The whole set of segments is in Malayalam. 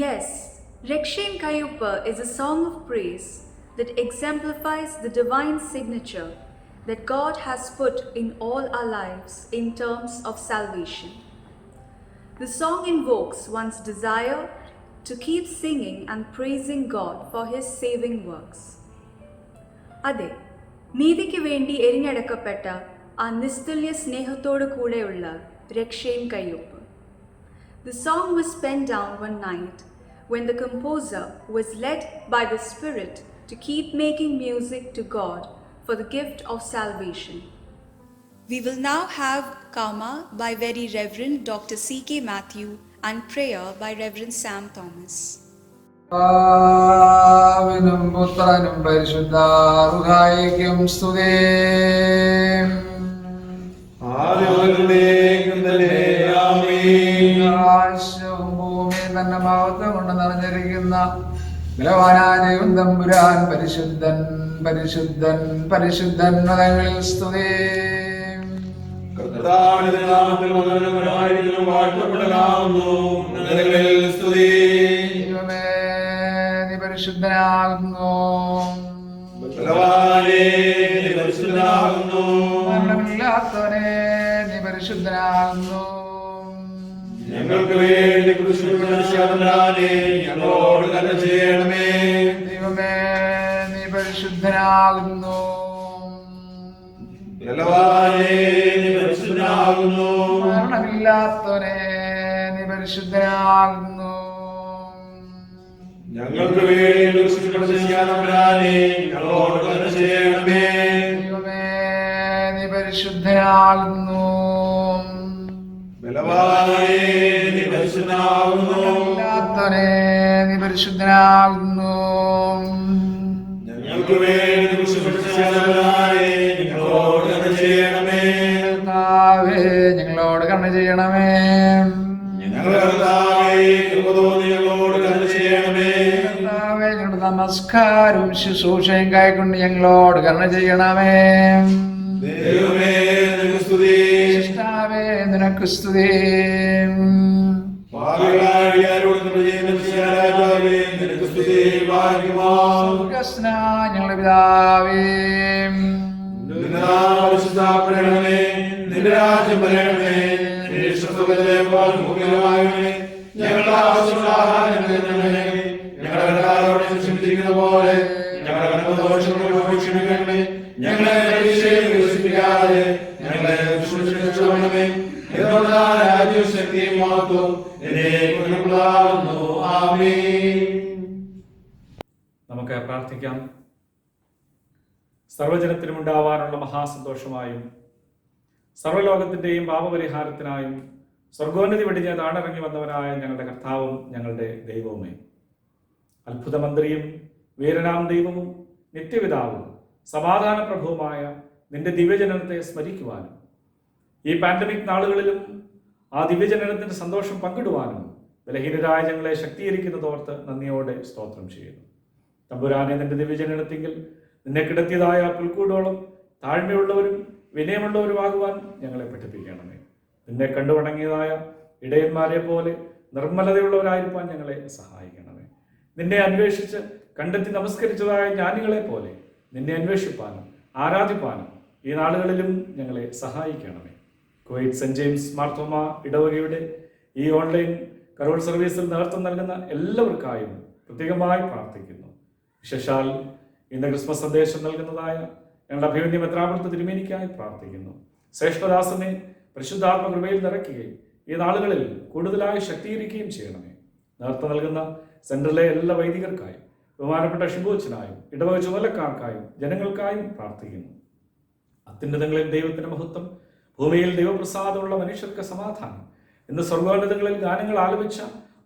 Yes, Rekshen Kayuppa is a song of praise that exemplifies the divine signature that God has put in all our lives in terms of salvation. The song invokes one's desire to keep singing and praising God for His saving works. അതെ, നീതിക്ക് വേണ്ടി എരിഞ്ഞടക്കപ്പെട്ട ആ നിസ്തുല്യ സ്നേഹത്തോടു കൂടെയുള്ള രക്ഷേൻ കയ്യൊപ്പ്. The song was penned down one night when the composer was led by the Spirit to keep making music to God for the gift of salvation. We will now have Karma by Very Reverend Dr. C.K. Matthew and prayer by Reverend Sam Thomas. Avinum Putranum Parishudharuhaikyam Stude ആകാശവും ഭൂമിയും തന്നെ മഹത്വം കൊണ്ട് നിറഞ്ഞിരിക്കുന്ന ബലവാനായ ദൈവം തമ്പുരാൻ പരിശുദ്ധൻ പരിശുദ്ധൻ പരിശുദ്ധൻ മതങ്ങളിൽ സ്തുതി. കർത്താവിന്റെ നാമത്തിൽ വന്ദനമായിരിക്കുന്നു, വാഴ്ത്തപ്പെട്ടവനാകുന്നു. ദൈവമേ, നീ പരിശുദ്ധനാകുന്നു. ബലവാനേ, നീ പരിശുദ്ധനാകുന്നു. മരണമില്ലാത്തവനേ, നീ പരിശുദ്ധനാകുന്നു. ഞങ്ങൾക്ക് വേണ്ടി ക്രൂശിൽ മരിച്ചവനാനേ, ഞങ്ങളോട് കരുണ ചെയ്യണമേ. ദൈവമേ, നീ പരിശുദ്ധനാകുന്നു. ബലവാനേ, നീ പരിശുദ്ധനാകുന്നു. മരണമില്ലാത്തവനേ, നീ പരിശുദ്ധനാകുന്നു. ഞങ്ങൾക്ക് വേണ്ടി ക്രൂശിൽ മരിച്ചവനാനേ, ഞങ്ങളോട് കരുണ ചെയ്യണമേ. ദൈവമേ, നീ പരിശുദ്ധനാകുന്നു. ബലവാനേ, നീ പരിശുദ്ധനാകുന്നു. മരണമില്ലാത്തവനേ, നീ പരിശുദ്ധനാകുന്നു. ഞങ്ങൾക്ക് വേണ്ടി ക്രൂശിൽ മരിച്ചവനാനേ, ഞങ്ങളോട് കരുണ ചെയ്യണമേ. കർത്താവേ, ഞങ്ങളോട് കരുണ ചെയ്യണമേ. ഞങ്ങളുടെ കർത്താവേ, കൃപ തോന്നി ഞങ്ങളോട് കരുണ ചെയ്യണമേ. കർത്താവേ, ഞങ്ങളുടെ നമസ്കാരവും ശുശ്രൂഷയും കൈക്കൊണ്ട് ഞങ്ങളോട് കരുണ ചെയ്യണമേ. ദൈവമേ, നിനക്ക് സ്തുതി. കർത്താവേ, നിനക്ക് സ്തുതി. പാപികളായ അടിയാരോട് കൃപ ചെയ്യുന്ന മിശിഹാരാജാവേ, നിനക്ക് സ്തുതി. ഭാഗ്യവാൻ സ്വർഗ്ഗസ്ഥനായ ഞങ്ങളുടെ പിതാവേ, നിന്റെ നാമം പരിശുദ്ധപ്പെടണമേ. നിന്റെ രാജ്യം വരണമേ. നിന്റെ ഇഷ്ടപ്രകാരത്തിലെ പോലെ ഭൂമിയിലുമാകണമേ. ഞങ്ങളുടെ ആവശ്യമുള്ള ആഹാരം തരണമേ. ഞങ്ങളുടെ കടക്കാരോട് ക്ഷമിച്ചിരിക്കുന്ന പോലെ ഞങ്ങളുടെ കടമദോഷങ്ങളോട് ക്ഷമിക്കണമേ. ഞങ്ങളെ പരീക്ഷയിൽ വിശ്വസിപ്പിക്കാതെ ഞങ്ങളെ ദുഷ്ടനിൽ രക്ഷിക്കണമേ. എന്തുകൊണ്ടാണ് രാജ്യവും ശക്തിയും എന്നേക്കുമുള്ളതാകുന്നു. ആമേൻ. നമുക്ക് പ്രാർത്ഥിക്കാം. സർവ്വജനത്തിനും ഉണ്ടാവാനുള്ള മഹാസന്തോഷമായും സർവ്വലോകത്തിന്റെയും പാപപരിഹാരത്തിനായും സ്വർഗോന്നതി വെടിഞ്ഞ് താണിറങ്ങി വന്നവനായ ഞങ്ങളുടെ കർത്താവും ഞങ്ങളുടെ ദൈവവുമേ, അത്ഭുതമന്ത്രിയും വീരനാം ദൈവവും നിത്യപിതാവും സമാധാന പ്രഭുവുമായ നിന്റെ ദിവ്യജനനത്തെ സ്മരിക്കുവാനും ഈ പാൻഡമിക് നാളുകളിലും ആ ദിവ്യജനനത്തിന്റെ സന്തോഷം പങ്കിടുവാനും ബലഹീനരായ ഞങ്ങളെ ശക്തീകരിക്കുന്നതോർത്ത് നന്ദിയോടെ സ്തോത്രം ചെയ്യുന്നു. തമ്പുരാനെ, നിന്റെ ദിവ്യജനനത്തിങ്കിൽ നിന്നെ കിടത്തിയതായ പുൽക്കൂടോളം താഴ്മയുള്ളവരും വിനയമുള്ളവരുമാകുവാൻ ഞങ്ങളെ പഠിപ്പിക്കണമേ. നിന്നെ കണ്ടുവണങ്ങിയതായ ഇടയന്മാരെ പോലെ നിർമ്മലതയുള്ളവരായിരിക്കാൻ ഞങ്ങളെ സഹായിക്കണമേ. നിന്നെ അന്വേഷിച്ച് കണ്ടെത്തി നമസ്കരിച്ചതായ ജ്ഞാനികളെ പോലെ നിന്നെ അന്വേഷിപ്പാനും ആരാധിപ്പാനും ഈ നാളുകളിലും ഞങ്ങളെ സഹായിക്കണമേ. കുവൈറ്റ് സെന്റ് ജെയിംസ് മാർത്തോമ ഇടവകയുടെ ഈ ഓൺലൈൻ കരോൾ സർവീസിൽ നേതൃത്വം നൽകുന്ന എല്ലാവർക്കായും പ്രത്യേകമായി പ്രാർത്ഥിക്കുന്നു. വിശേഷാൽ ഇന്ന് ക്രിസ്മസ് സന്ദേശം നൽകുന്നതായ ഞങ്ങളുടെ അഭിമന്യ മെത്രാപ്പൊലീത്ത തിരുമേനിക്കായി പ്രാർത്ഥിക്കുന്നു. ശ്രേഷ്ഠദാസനെ പരിശുദ്ധാത്മ കൃപയിൽ നിറയ്ക്കുകയും ഈ നാളുകളിൽ കൂടുതലായി ശക്തീകരിക്കുകയും ചെയ്യണമേ. നേതൃത്വം നൽകുന്ന സെന്ററിലെ എല്ലാ വൈദികർക്കായും ബഹുമാനപ്പെട്ട ഷിബുച്ചനായും ഇടവക ചുമതലക്കാർക്കായും ജനങ്ങൾക്കായും പ്രാർത്ഥിക്കുന്നു. അത്യുന്നതങ്ങളിൽ ദൈവത്തിന്റെ മഹത്വം, ഭൂമിയിൽ ദൈവപ്രസാദമുള്ള മനുഷ്യർക്ക് സമാധാനം. ഇന്ന് സ്വർഗോന്നതങ്ങളിൽ ഗാനങ്ങൾ ആലപിച്ച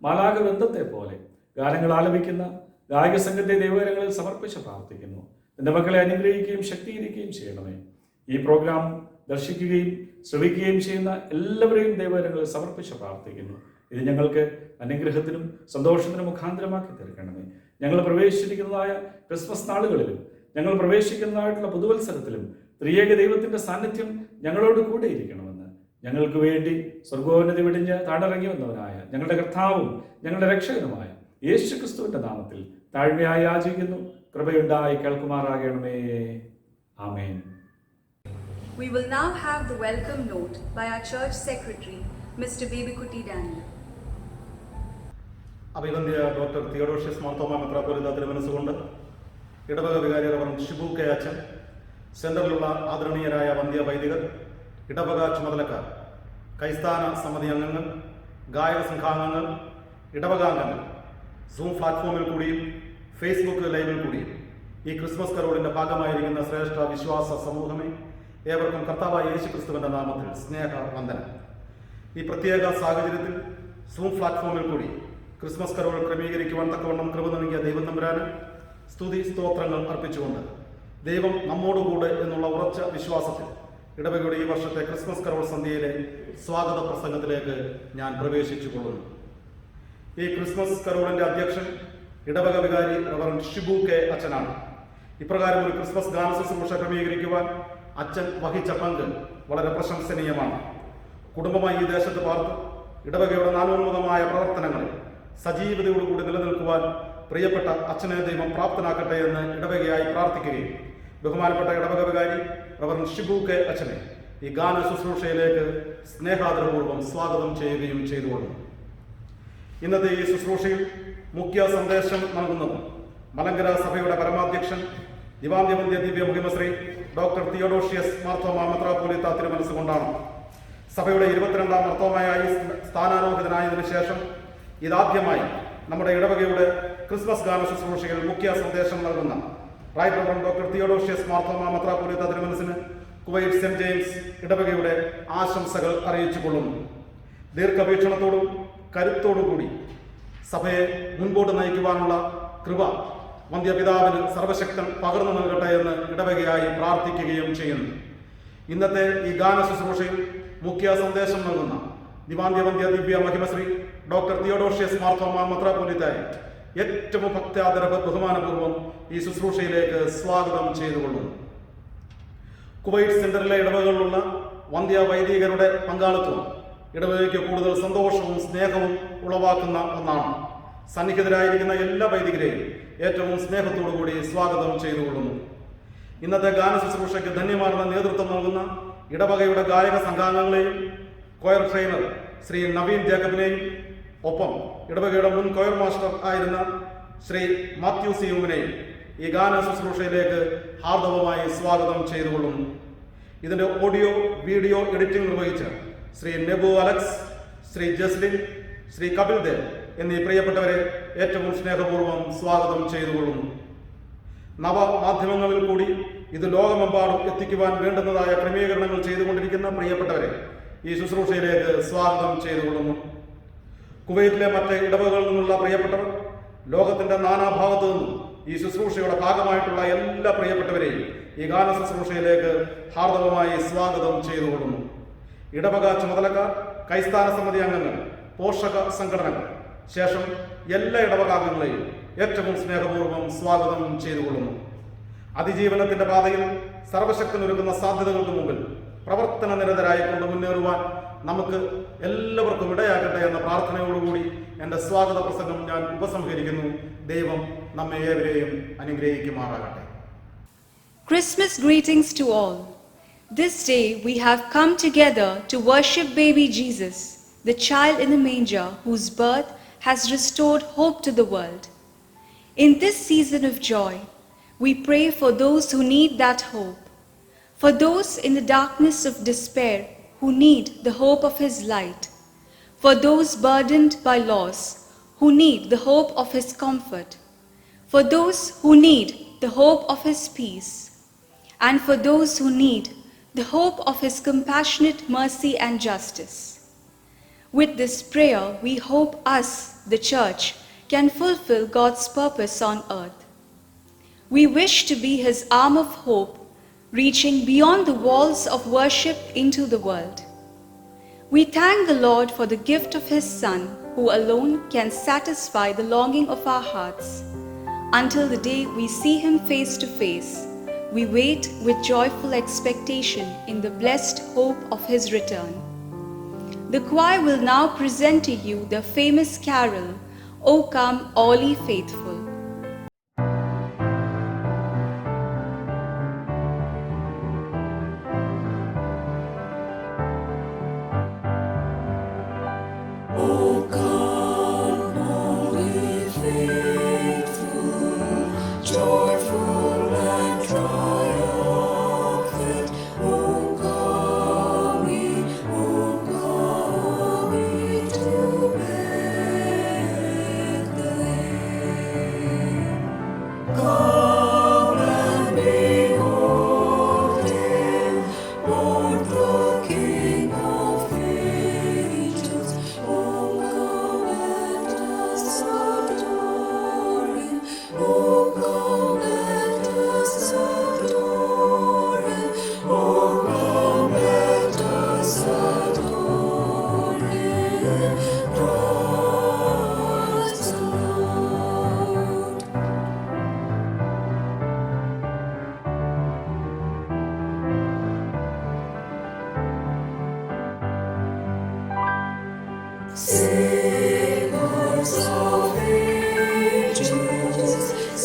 മാലാഖ വൃന്ദത്തെ പോലെ ഗാനങ്ങൾ ആലപിക്കുന്ന ഗായക സംഘത്തെ ദൈവകരങ്ങളിൽ സമർപ്പിച്ച് പ്രാർത്ഥിക്കുന്നു. നിന്റെ മക്കളെ അനുഗ്രഹിക്കുകയും ശക്തീകരിക്കുകയും ചെയ്യണമേ. ഈ പ്രോഗ്രാം ദർശിക്കുകയും ശ്രവിക്കുകയും ചെയ്യുന്ന എല്ലാവരെയും ദൈവകരങ്ങളിൽ സമർപ്പിച്ച് പ്രാർത്ഥിക്കുന്നു. ഇത് ഞങ്ങൾക്ക് അനുഗ്രഹത്തിനും സന്തോഷത്തിനും മുഖാന്തരമാക്കി തീർക്കണമേ. ഞങ്ങൾ പ്രവേശിച്ചിരിക്കുന്നതായ ക്രിസ്മസ് നാളുകളിലും ഞങ്ങൾ പ്രവേശിക്കുന്നതായിട്ടുള്ള പുതുവത്സരത്തിലും ത്രിയേക ദൈവത്തിന്റെ സാന്നിധ്യം ഞങ്ങളോട് കൂടെ ഇരിക്കണമെന്ന് ഞങ്ങൾക്ക് വേണ്ടി സ്വർഗോന്നതി വെടിഞ്ഞ് താണിറങ്ങി വന്നവനായ ഞങ്ങളുടെ കർത്താവും ഞങ്ങളുടെ രക്ഷകനുമായ യേശു ക്രിസ്തുവിന്റെ നാമത്തിൽ താഴ്മയായി യാചിക്കുന്നു. കൃപയുണ്ടായി കേൾക്കുമാറാകണമേ. ആമേൻ. We will now have the welcome note by our church secretary, Mr. Bebikutti Daniel. അഭിവന്ദ്യ ഡോക്ടർ തിയോഡോഷ്യസ് മാർത്തോമ മെത്രാപ്പൊലീത്ത തിരുമനസ്സുകൊണ്ട് ഇടവക വികാരി റവറൻ ഷിബു കെ അച്ഛൻ, സെന്ററിലുള്ള ആദരണീയരായ വന്ധ്യ വൈദികർ, ഇടവക ചുമതലക്കാർ, കൈസ്ഥാന സമിതി അംഗങ്ങൾ, ഗായക സംഘാംഗങ്ങൾ, ഇടവകാംഗങ്ങൾ, സൂം പ്ലാറ്റ്ഫോമിൽ കൂടിയും ഫേസ്ബുക്ക് ലൈവിൽ കൂടിയും ഈ ക്രിസ്മസ് കരോളിന്റെ ഭാഗമായിരിക്കുന്ന ശ്രേഷ്ഠ വിശ്വാസ സമൂഹമേ, ഏവർക്കും കർത്താവായ യേശു ക്രിസ്തുവിന്റെ നാമത്തിൽ സ്നേഹ വന്ദനം. ഈ പ്രത്യേക സാഹചര്യത്തിൽ സൂം പ്ലാറ്റ്ഫോമിൽ കൂടി ക്രിസ്മസ് കരോൾ ക്രമീകരിക്കുവാൻ തക്കവണ്ണം കൃപ നൽകിയ ദൈവം തമ്പുരാന് സ്തുതി സ്തോത്രങ്ങൾ അർപ്പിച്ചുകൊണ്ട് ദൈവം നമ്മോടുകൂടെ എന്നുള്ള ഉറച്ച വിശ്വാസത്തിൽ ഇടവകയുടെ ഈ വർഷത്തെ ക്രിസ്മസ് കരോൾ സന്ധ്യയിലെ സ്വാഗത പ്രസംഗത്തിലേക്ക് ഞാൻ പ്രവേശിച്ചു കൊള്ളുന്നു. ഈ ക്രിസ്മസ് കരോളിന്റെ അധ്യക്ഷൻ ഇടവക വികാരി റവറൻ ഷിബു കെ അച്ഛനാണ്. ഇപ്രകാരം ഒരു ക്രിസ്മസ് ഗാന ശുശ്രൂഷ ക്രമീകരിക്കുവാൻ അച്ഛൻ വഹിച്ച പങ്ക് വളരെ പ്രശംസനീയമാണ്. കുടുംബമായി ഈ ദേശത്ത് പാർത്ത് ഇടവകയുടെ നാനോന്മുഖമായ പ്രവർത്തനങ്ങളിൽ സജീവതയോടുകൂടി നിലനിൽക്കുവാൻ പ്രിയപ്പെട്ട അച്ഛനെ ദൈവം പ്രാപ്തനാക്കട്ടെ എന്ന് ഇടവകയായി പ്രാർത്ഥിക്കുകയും ബഹുമാനപ്പെട്ട ഇടവക വികാരി റവറൻ ഷിബു കെ അച്ഛനെ ഈ ഗാന ശുശ്രൂഷയിലേക്ക് സ്നേഹാദരപൂർവ്വം സ്വാഗതം ചെയ്യുകയും ചെയ്തുകൊള്ളുന്നു. ഇന്നത്തെ ഈ ശുശ്രൂഷയിൽ മുഖ്യ സന്ദേശം നൽകുന്നത് മലങ്കര സഭയുടെ പരമാധ്യക്ഷൻ ദിവാന്ത്യവന്ധ്യ ദിവ്യ മുഖ്യമശ്രീ ഡോക്ടർ തിയോഡോഷ്യസ് മാർത്തോമ മെത്രാപ്പൊലീത്ത തിരുമനസ്സുകൊണ്ടാണ്. സഭയുടെ 22ാം മാർത്തോമയായി സ്ഥാനാരോഹിതനായതിനു ശേഷം ഇതാദ്യമായി നമ്മുടെ ഇടവകയുടെ ക്രിസ്മസ് ഗാന ശുശ്രൂഷയിൽ മുഖ്യ സന്ദേശം നൽകുന്ന right reverend doctor Theodosius Marthoma മെത്രാപ്പൊലീത്ത തിരുമനസ്സിന് കുവൈറ്റ് സെന്റ് ജെയിംസ് ഇടവകയുടെ ആശംസകൾ അറിയിച്ചു കൊള്ളുന്നു. ദീർഘവീക്ഷണത്തോടും കരുത്തോടും കൂടി സഭയെ മുൻപോട്ട് നയിക്കുവാനുള്ള കൃപ വന്ധ്യപിതാവിന് സർവശക്തൻ പകർന്നു നൽകട്ടെ എന്ന് ഇടവകയായി പ്രാർത്ഥിക്കുകയും ചെയ്യുന്നു. ഇന്നത്തെ ഈ ഗാന ശുശ്രൂഷയിൽ മുഖ്യ സന്ദേശം നൽകുന്ന ദിവാന്ത്യവന്ധ്യ ദിവ്യ മഹിമശ്രീ ഡോക്ടർ തിയോഡോഷ്യസ് മാർത്തോമ മെത്രാപ്പൊലീത്തയെ ഏറ്റവും ഭക്ത്യാദര ബഹുമാനപൂർവ്വം ഈ ശുശ്രൂഷയിലേക്ക് സ്വാഗതം ചെയ്തുകൊള്ളുന്നു. കുവൈറ്റ് സെന്ററിലെ ഇടവകളിലുള്ള വന്ധ്യ വൈദികരുടെ പങ്കാളിത്തം ഇടവകയ്ക്ക് കൂടുതൽ സന്തോഷവും സ്നേഹവും ഉളവാക്കുന്ന ഒന്നാണ്. സന്നിഹിതരായിരിക്കുന്ന എല്ലാ വൈദികരെയും ഏറ്റവും സ്നേഹത്തോടുകൂടി സ്വാഗതം ചെയ്തുകൊള്ളുന്നു. ഇന്നത്തെ ഗാന ശുശ്രൂഷയ്ക്ക് ധന്യമാർന്ന നേതൃത്വം നൽകുന്ന ഇടവകയുടെ ഗായക സംഘാംഗങ്ങളെയും കൊയർ ട്രെയിനർ ശ്രീ നവീൻ ജേക്കബിനെയും ഒപ്പം ഇടവകയുടെ മുൻ കൊയർ മാസ്റ്റർ ആയിരുന്ന ശ്രീ മാത്യു സിയുമിനെയും ഈ ഗാന ശുശ്രൂഷയിലേക്ക് ഹാർദവമായി സ്വാഗതം ചെയ്തുകൊള്ളുന്നു. ഇതിന്റെ ഓഡിയോ വീഡിയോ എഡിറ്റിംഗ് നിർവഹിച്ച ശ്രീ നെബു അലക്സ്, ശ്രീ ജസ്ലിൻ, ശ്രീ കപിൽ ദേവ് എന്നീ പ്രിയപ്പെട്ടവരെ ഏറ്റവും സ്നേഹപൂർവ്വം സ്വാഗതം ചെയ്തുകൊള്ളുന്നു. നവമാധ്യമങ്ങളിൽ കൂടി ഇത് ലോകമെമ്പാടും എത്തിക്കുവാൻ വേണ്ടുന്നതായ ക്രമീകരണങ്ങൾ ചെയ്തുകൊണ്ടിരിക്കുന്ന പ്രിയപ്പെട്ടവരെ ഈ ശുശ്രൂഷയിലേക്ക് സ്വാഗതം ചെയ്തുകൊള്ളുന്നു. കുവൈറ്റിലെ മറ്റ് ഇടവകളിൽ നിന്നുള്ള പ്രിയപ്പെട്ടവർ, ലോകത്തിന്റെ നാനാഭാഗത്തു നിന്നും ഈ ശുശ്രൂഷയുടെ ഭാഗമായിട്ടുള്ള എല്ലാ പ്രിയപ്പെട്ടവരെയും ഈ ഗാന ശുശ്രൂഷയിലേക്ക് ഹാർദവമായി സ്വാഗതം ചെയ്തുകൊള്ളുന്നു. ഇടവക ചുമതലക്കാർ, കൈസ്ഥാന സമിതി അംഗങ്ങൾ, പോഷക സംഘടനകൾ, ശേഷം എല്ലാ ഇടവകാംഗങ്ങളെയും ഏറ്റവും സ്നേഹപൂർവ്വം സ്വാഗതം ചെയ്തുകൊള്ളുന്നു. അതിജീവനത്തിന്റെ പാതയിൽ സർവശക്തനൊരുക്കുന്ന സാധ്യതകൾക്ക് മുമ്പിൽ പ്രവർത്തന നിരതരായിക്കൊണ്ട് മുന്നേറുവാൻ നമുക്ക് എല്ലാവർക്കും ഇടയാകട്ടെ എന്ന പ്രാർത്ഥനയോടുകൂടി എൻ്റെ സ്വാഗത പ്രസംഗം ഞാൻ ഉപസംഹരിക്കുന്നു. ദൈവം നമ്മെ ഏവരെയും അനുഗ്രഹിക്കുമാറാകട്ടെ. Christmas greetings to all. This day we have come together to worship baby Jesus, the child in the manger whose birth has restored hope to the world. In this season of joy, we pray for those who need that hope, for those in the darkness of despair who need the hope of His light, for those burdened by loss who need the hope of His comfort, for those who need the hope of His peace, and for those who need the hope of His compassionate mercy and justice. With this prayer, we hope us, the Church, can fulfill God's purpose on earth. We wish to be His arm of hope, reaching beyond the walls of worship into the world. We thank the Lord for the gift of His Son, who alone can satisfy the longing of our hearts. Until the day we see Him face to face, we wait with joyful expectation in the blessed hope of His return. The choir will now present to you the famous carol, O Come All Ye Faithful. Singers of ages,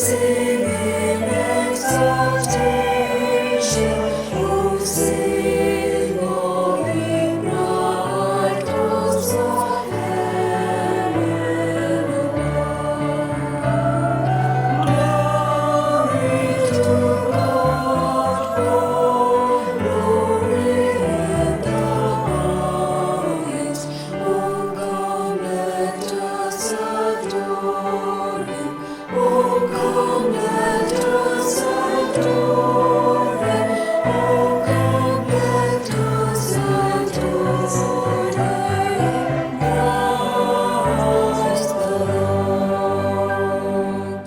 sing in exaltation, oh, sing all ye bright clouds of heaven above. Glory to God, glory in the highest. Oh, come, let us adore Him. Oh, come, let us adore Him. Oh, come, let us adore Him. Christ the Lord.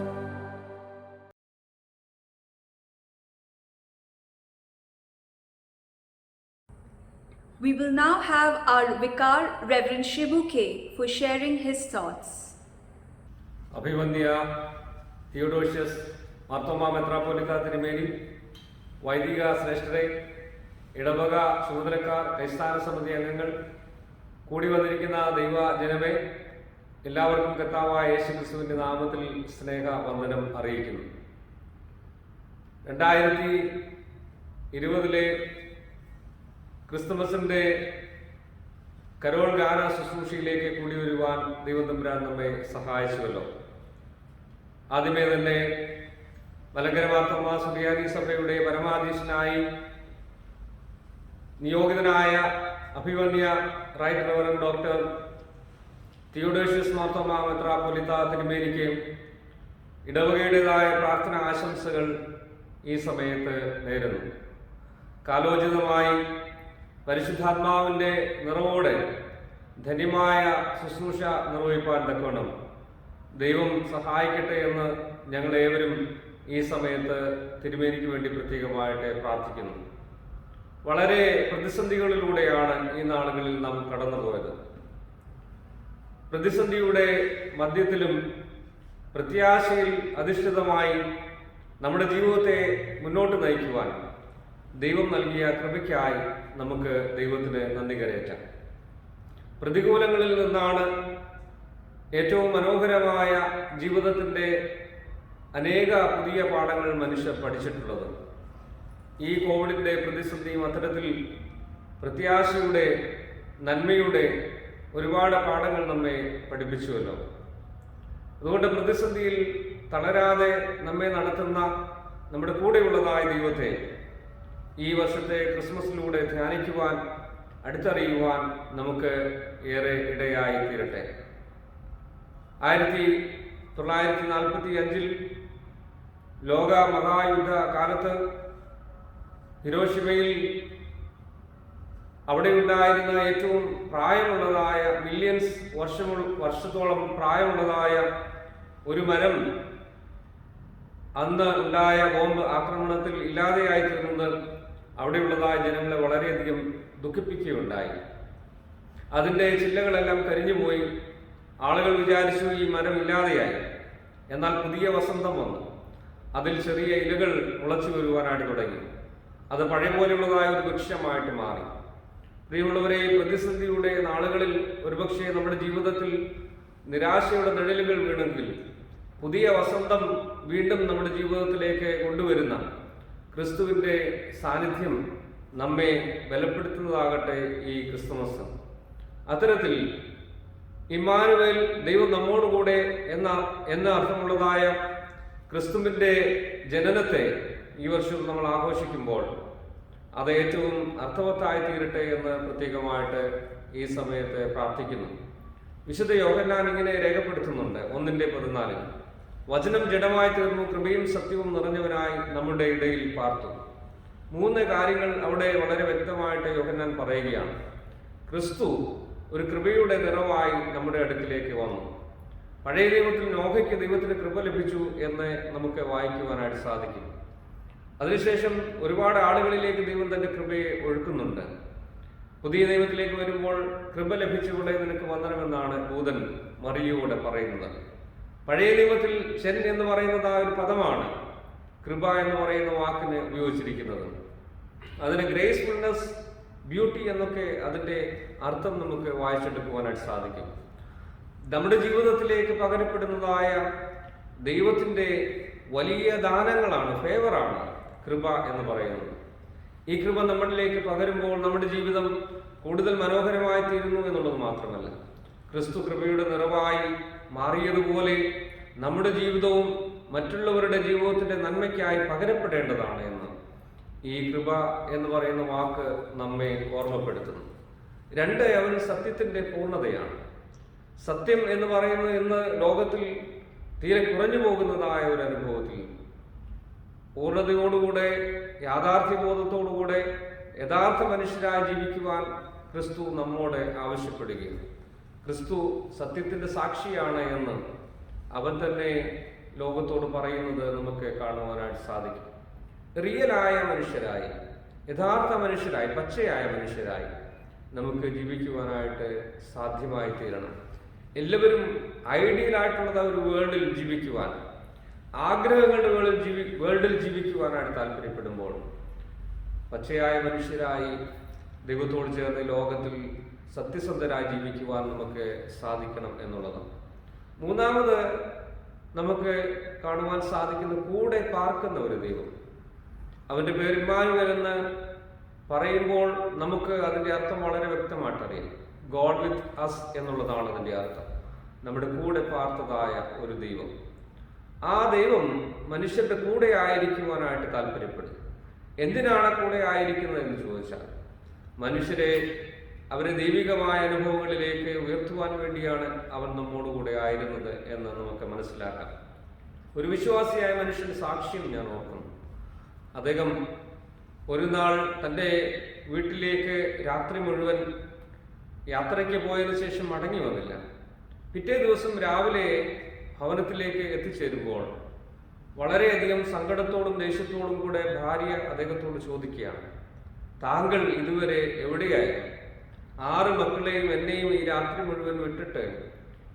We will now have our Vicar, Reverend Shibu K, for sharing his thoughts. അഭിവന്ദ്യ Theodosius Marthoma മെത്രാപ്പോലിത്ത തിരുമേനി, വൈദിക ശ്രേഷ്ഠരെ, ഇടവക ചുമതലക്കാർ, ക്രൈസ്തവ സമിതി അംഗങ്ങൾ, കൂടി വന്നിരിക്കുന്ന ദൈവജനമേ, എല്ലാവർക്കും കർത്താവായ യേശുക്രിസ്തുവിന്റെ നാമത്തിൽ സ്നേഹവന്ദനം അറിയിക്കുന്നു. 2020 ക്രിസ്തുമസിന്റെ കരോൾ ഗാന ശുശ്രൂഷയിലേക്ക് കൂടി വരുവാൻ ദൈവം തമ്പുരാൻ നമ്മെ സഹായിച്ചുവല്ലോ. ആദ്യമേ തന്നെ മലങ്കര മാർത്തോമാ സുറിയാനി സഭയുടെ പരമാധീശനായി നിയോഗിതനായ അഭിവന്യ right reverend doctor Theodosius Marthoma മെത്രാപ്പൊലീത്ത തിരുമേനിക്ക് ഇടവകയുടേതായ പ്രാർത്ഥന ആശംസകൾ ഈ സമയത്ത് നേരുന്നു. കാലോചിതമായി പരിശുദ്ധാത്മാവിൻ്റെ നിറവോടെ ധന്യമായ ശുശ്രൂഷ നിർവഹിപ്പാൻ തക്കവണ്ണം ദൈവം സഹായിക്കട്ടെ എന്ന് ഞങ്ങളേവരും ഈ സമയത്ത് തിരുമേനിക്ക് വേണ്ടി പ്രത്യേകമായിട്ട് പ്രാർത്ഥിക്കുന്നു. വളരെ പ്രതിസന്ധികളിലൂടെയാണ് ഈ നാളുകളിൽ നാം കടന്നുപോയത്. പ്രതിസന്ധിയുടെ മധ്യത്തിലും പ്രത്യാശയിൽ അധിഷ്ഠിതമായി നമ്മുടെ ജീവിതത്തെ മുന്നോട്ട് നയിക്കുവാൻ ദൈവം നൽകിയ കൃപയ്ക്കായി നമുക്ക് ദൈവത്തിന് നന്ദി കരയറ്റാം. പ്രതികൂലങ്ങളിൽ നിന്നാണ് ഏറ്റവും മനോഹരമായ ജീവിതത്തിൻ്റെ അനേക പുതിയ പാഠങ്ങൾ മനുഷ്യർ പഠിച്ചിട്ടുള്ളത്. ഈ കോവിഡിൻ്റെ പ്രതിസന്ധിയും അത്തരത്തിൽ പ്രത്യാശയുടെ, നന്മയുടെ ഒരുപാട് പാഠങ്ങൾ നമ്മെ പഠിപ്പിച്ചുവല്ലോ. അതുകൊണ്ട് പ്രതിസന്ധിയിൽ തളരാതെ നമ്മെ നടത്തുന്ന നമ്മുടെ കൂടെയുള്ളതായ ദൈവത്തെ ഈ വർഷത്തെ ക്രിസ്മസിലൂടെ ധ്യാനിക്കുവാൻ, അടുത്തറിയുവാൻ നമുക്ക് ഏറെ ഇടയായി തീരട്ടെ. 1945 ലോക മഹായുദ്ധ കാലത്ത് ഹിരോഷിമയിൽ അവിടെ ഉണ്ടായിരുന്ന ഏറ്റവും പ്രായമുള്ളതായ മില്യൺസ് വർഷത്തോളം പ്രായമുള്ളതായ ഒരു മരം അന്ന് ഉണ്ടായ ബോംബ് ആക്രമണത്തിൽ ഇല്ലാതെയായി തീർന്നത് അവിടെയുള്ളതായ ജനങ്ങളെ വളരെയധികം ദുഃഖിപ്പിക്കുകയുണ്ടായി. അതിൻ്റെ ചില്ലകളെല്ലാം കരിഞ്ഞുപോയി. ആളുകൾ വിചാരിച്ചു ഈ മരം ഇല്ലാതെയായി. എന്നാൽ പുതിയ വസന്തം വന്നു. അതിൽ ചെറിയ ഇലകൾ മുളച്ചു വരുവാനായിട്ട് തുടങ്ങി. അത് പഴയ പോലെയുള്ളതായ ഒരു വൃക്ഷമായിട്ട് മാറി. പ്രിയമുള്ളവരെ, പ്രതിസന്ധിയുടെ നാളുകളിൽ ഒരുപക്ഷെ നമ്മുടെ ജീവിതത്തിൽ നിരാശയുടെ നിഴലുകൾ വീണെങ്കിൽ പുതിയ വസന്തം വീണ്ടും നമ്മുടെ ജീവിതത്തിലേക്ക് കൊണ്ടുവരുന്ന ക്രിസ്തുവിൻ്റെ സാന്നിധ്യം നമ്മെ ബലപ്പെടുത്തുന്നതാകട്ടെ ഈ ക്രിസ്തുമസ്. അത്തരത്തിൽ ഇമ്മാനുവേൽ, ദൈവം നമ്മോടുകൂടെ എന്ന അർത്ഥമുള്ളതായ ക്രിസ്തുവിൻ്റെ ജനനത്തെ ഈ വർഷം നമ്മൾ ആഘോഷിക്കുമ്പോൾ അത് ഏറ്റവും അർത്ഥവത്തായി തീരട്ടെ എന്ന് പ്രത്യേകമായിട്ട് ഈ സമയത്ത് പ്രാർത്ഥിക്കുന്നു. വിശുദ്ധ യോഹന്നാൻ ഇങ്ങനെ രേഖപ്പെടുത്തുന്നുണ്ട് 1:14, വചനം ജഡമായി തീർന്നു, കൃപയും സത്യവും നിറഞ്ഞവനായി നമ്മുടെ ഇടയിൽ പാർത്തു. 3 കാര്യങ്ങൾ അവിടെ വളരെ വ്യക്തമായിട്ട് യോഹന്നാൻ പറയുകയാണ്. ക്രിസ്തു ഒരു കൃപയുടെ നിറവായി നമ്മുടെ അടുക്കിലേക്ക് വന്നു. പഴയ നിയമത്തിൽ നോഹയ്ക്ക് ദൈവത്തിന് കൃപ ലഭിച്ചു എന്ന് നമുക്ക് വായിക്കുവാനായിട്ട് സാധിക്കും. അതിനുശേഷം ഒരുപാട് ആളുകളിലേക്ക് ദൈവം തന്റെ കൃപയെ ഒഴുക്കുന്നുണ്ട്. പുതിയ നിയമത്തിലേക്ക് വരുമ്പോൾ കൃപ ലഭിച്ചുകൂടെ നിനക്ക് വന്ദനമെന്നാണ് ദൂതൻ മറിയയോട് പറയുന്നത്. പഴയ നിയമത്തിൽ ഷൻ എന്ന് പറയുന്നത് ആ ഒരു പദമാണ് കൃപ എന്ന് പറയുന്ന വാക്കിന് ഉപയോഗിച്ചിരിക്കുന്നത്. അതിന് ഗ്രേസ്ഫുൾനെസ്, ബ്യൂട്ടി എന്നൊക്കെ അതിൻ്റെ അർത്ഥം നമുക്ക് വായിച്ചെടുക്കുവാനായിട്ട് സാധിക്കും. നമ്മുടെ ജീവിതത്തിലേക്ക് പകരപ്പെടുന്നതായ ദൈവത്തിൻ്റെ വലിയ ദാനങ്ങളാണ്, ഫേവറാണ് കൃപ എന്ന് പറയുന്നത്. ഈ കൃപ നമ്മളിലേക്ക് പകരുമ്പോൾ നമ്മുടെ ജീവിതം കൂടുതൽ മനോഹരമായി തീരുന്നു എന്നുള്ളത് മാത്രമല്ല, ക്രിസ്തു കൃപയുടെ നിറവായി മാറിയതുപോലെ നമ്മുടെ ജീവിതവും മറ്റുള്ളവരുടെ ജീവിതത്തിൻ്റെ നന്മയ്ക്കായി പകരപ്പെടേണ്ടതാണ് എന്ന് ഈ കൃപ എന്ന് പറയുന്ന വാക്ക് നമ്മെ ഓർമ്മപ്പെടുത്തുന്നു. 2, അവൻ സത്യത്തിൻ്റെ പൂർണ്ണതയാണ്. സത്യം എന്ന് പറയുന്നത് ഇന്ന് ലോകത്തിൽ തീരെ കുറഞ്ഞു പോകുന്നതായ ഒരു അനുഭവത്തിൽ പൂർണ്ണതയോടുകൂടെ, യാഥാർത്ഥ്യബോധത്തോടുകൂടെ യഥാർത്ഥ മനുഷ്യരായി ജീവിക്കുവാൻ ക്രിസ്തു നമ്മോട് ആവശ്യപ്പെടുകയാണ്. ക്രിസ്തു സത്യത്തിൻ്റെ സാക്ഷിയാണ് എന്ന് അവൻ തന്നെ ലോകത്തോട് പറയുന്നത് നമുക്ക് കാണുവാനായിട്ട് സാധിക്കും. റിയലായ മനുഷ്യരായി, യഥാർത്ഥ മനുഷ്യരായി, പച്ചയായ മനുഷ്യരായി നമുക്ക് ജീവിക്കുവാനായിട്ട് സാധ്യമായി തീരണം. എല്ലാവരും ഐഡിയലായിട്ടുള്ളത് ഒരു വേൾഡിൽ ജീവിക്കുവാൻ, ആഗ്രഹങ്ങളുടെ വേൾഡിൽ ജീവിക്കുവാനായിട്ട് താല്പര്യപ്പെടുമ്പോൾ പച്ചയായ മനുഷ്യരായി ദൈവത്തോട് ചേർന്ന് ലോകത്തിൽ സത്യസന്ധരായി ജീവിക്കുവാൻ നമുക്ക് സാധിക്കണം എന്നുള്ളതാണ്. 3ാമത് നമുക്ക് കാണുവാൻ സാധിക്കുന്ന കൂടെ പാർക്കുന്ന ഒരു ദൈവം. അവൻ്റെ പേര് ഇമ്മാനുവേൽ എന്ന് പറയുമ്പോൾ നമുക്ക് അതിൻ്റെ അർത്ഥം വളരെ വ്യക്തമായിട്ടറിയാം. ഗോഡ് വിത്ത് അസ് എന്നുള്ളതാണ് അതിൻ്റെ അർത്ഥം. നമ്മുടെ കൂടെ പാർത്തതായ ഒരു ദൈവം. ആ ദൈവം മനുഷ്യരുടെ കൂടെ ആയിരിക്കുവാനായിട്ട് താല്പര്യപ്പെടും. എന്തിനാണ് കൂടെ ആയിരിക്കുന്നത് എന്ന് ചോദിച്ചാൽ, മനുഷ്യരെ അവരെ ദൈവികമായ അനുഭവങ്ങളിലേക്ക് ഉയർത്തുവാൻ വേണ്ടിയാണ് അവൻ നമ്മോടുകൂടെ ആയിരുന്നത് എന്ന് നമുക്ക് മനസ്സിലാക്കാം. ഒരു വിശ്വാസിയായ മനുഷ്യൻ സാക്ഷ്യം ഞാൻ ഓർക്കുന്നു. അദ്ദേഹം ഒരു നാൾ തൻ്റെ വീട്ടിലേക്ക് രാത്രി മുഴുവൻ യാത്രയ്ക്ക് പോയതിനു ശേഷം മടങ്ങി വന്നില്ല. പിറ്റേ ദിവസം രാവിലെ ഭവനത്തിലേക്ക് എത്തിച്ചേരുമ്പോൾ വളരെയധികം സങ്കടത്തോടും ദേഷ്യത്തോടും കൂടെ ഭാര്യ അദ്ദേഹത്തോട് ചോദിക്കുകയാണ്, താങ്കൾ ഇതുവരെ എവിടെയായിരുന്നു? 6 മക്കളെയും എന്നെയും ഈ രാത്രി മുഴുവൻ വിട്ടിട്ട്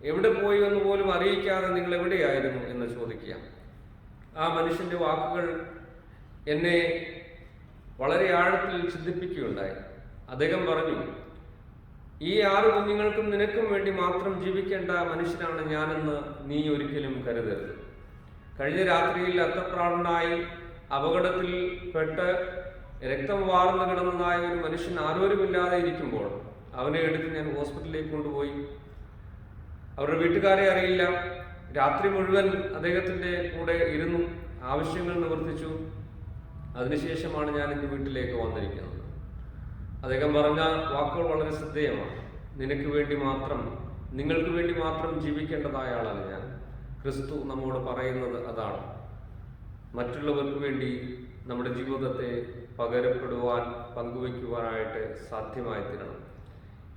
എവിടെ പോയി എന്ന് പോലും അറിയിക്കാതെ നിങ്ങൾ എവിടെയായിരുന്നു എന്ന് ചോദിക്കുക. ആ മനുഷ്യന്റെ വാക്കുകൾ എന്നെ വളരെ ആഴത്തിൽ ചിന്തിപ്പിക്കുകയുണ്ടായി. അദ്ദേഹം പറഞ്ഞു, ഈ 6 കുഞ്ഞുങ്ങൾക്കും നിനക്കും വേണ്ടി മാത്രം ജീവിക്കേണ്ട മനുഷ്യനാണ് ഞാനെന്ന് നീ ഒരിക്കലും കരുതരുത്. കഴിഞ്ഞ രാത്രിയിൽ അർത്ഥപ്രാണനായി അപകടത്തിൽ പെട്ട് രക്തം വാർന്നു കിടന്നതായ ഒരു മനുഷ്യൻ ആരോരുമില്ലാതെ ഇരിക്കുമ്പോൾ അവനെ എടുത്ത് ഞാൻ ഹോസ്പിറ്റലിലേക്ക് കൊണ്ടുപോയി. അവരുടെ വീട്ടുകാരെ അറിയില്ല. രാത്രി മുഴുവൻ അദ്ദേഹത്തിൻ്റെ കൂടെ ഇരുന്നു, ആവശ്യങ്ങൾ നിവർത്തിച്ചു. അതിനുശേഷമാണ് ഞാൻ ഇന്ന് വീട്ടിലേക്ക് വന്നിരിക്കുന്നത്. അദ്ദേഹം പറഞ്ഞ വാക്കുകൾ വളരെ ശ്രദ്ധേയമാണ്. നിനക്ക് വേണ്ടി മാത്രം, നിങ്ങൾക്ക് വേണ്ടി മാത്രം ജീവിക്കേണ്ടതായ ആളാണ് ഞാൻ. ക്രിസ്തു നമ്മോട് പറയുന്നത് അതാണ്. മറ്റുള്ളവർക്ക് വേണ്ടി നമ്മുടെ ജീവിതത്തെ പകരപ്പെടുവാൻ, പങ്കുവയ്ക്കുവാനായിട്ട് സാധ്യമായി തീരണം.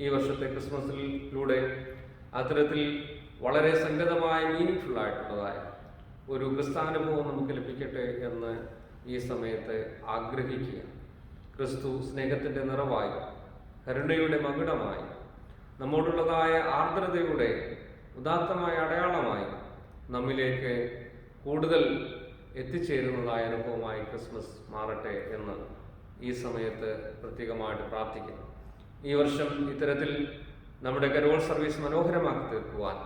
ഈ വർഷത്തെ ക്രിസ്മസിലൂടെ അത്തരത്തിൽ വളരെ സംഗതമായ മീനിങ്ഫുൾ ആയിട്ടുള്ളതായ ഒരു ക്രിസ്താനുഭവം നമുക്ക് ലഭിക്കട്ടെ എന്ന് ഈ സമയത്ത് ആഗ്രഹിക്കുക. ക്രിസ്തു സ്നേഹത്തിൻ്റെ നിറവായി, കരുണയുടെ മകുടമായി, നമ്മോടുള്ളതായ ആർദ്രതയുടെ ഉദാത്തമായ അടയാളമായി നമ്മിലേക്ക് കൂടുതൽ എത്തിച്ചേരുന്നതായ അനുഭവമായി ക്രിസ്മസ് മാറട്ടെ എന്ന് ഈ സമയത്ത് പ്രത്യേകമായിട്ട് പ്രാർത്ഥിക്കുന്നു. ഈ വർഷം ഇത്തരത്തിൽ നമ്മുടെ കരോൾ സർവീസ് മനോഹരമാക്കി തീർക്കുവാൻ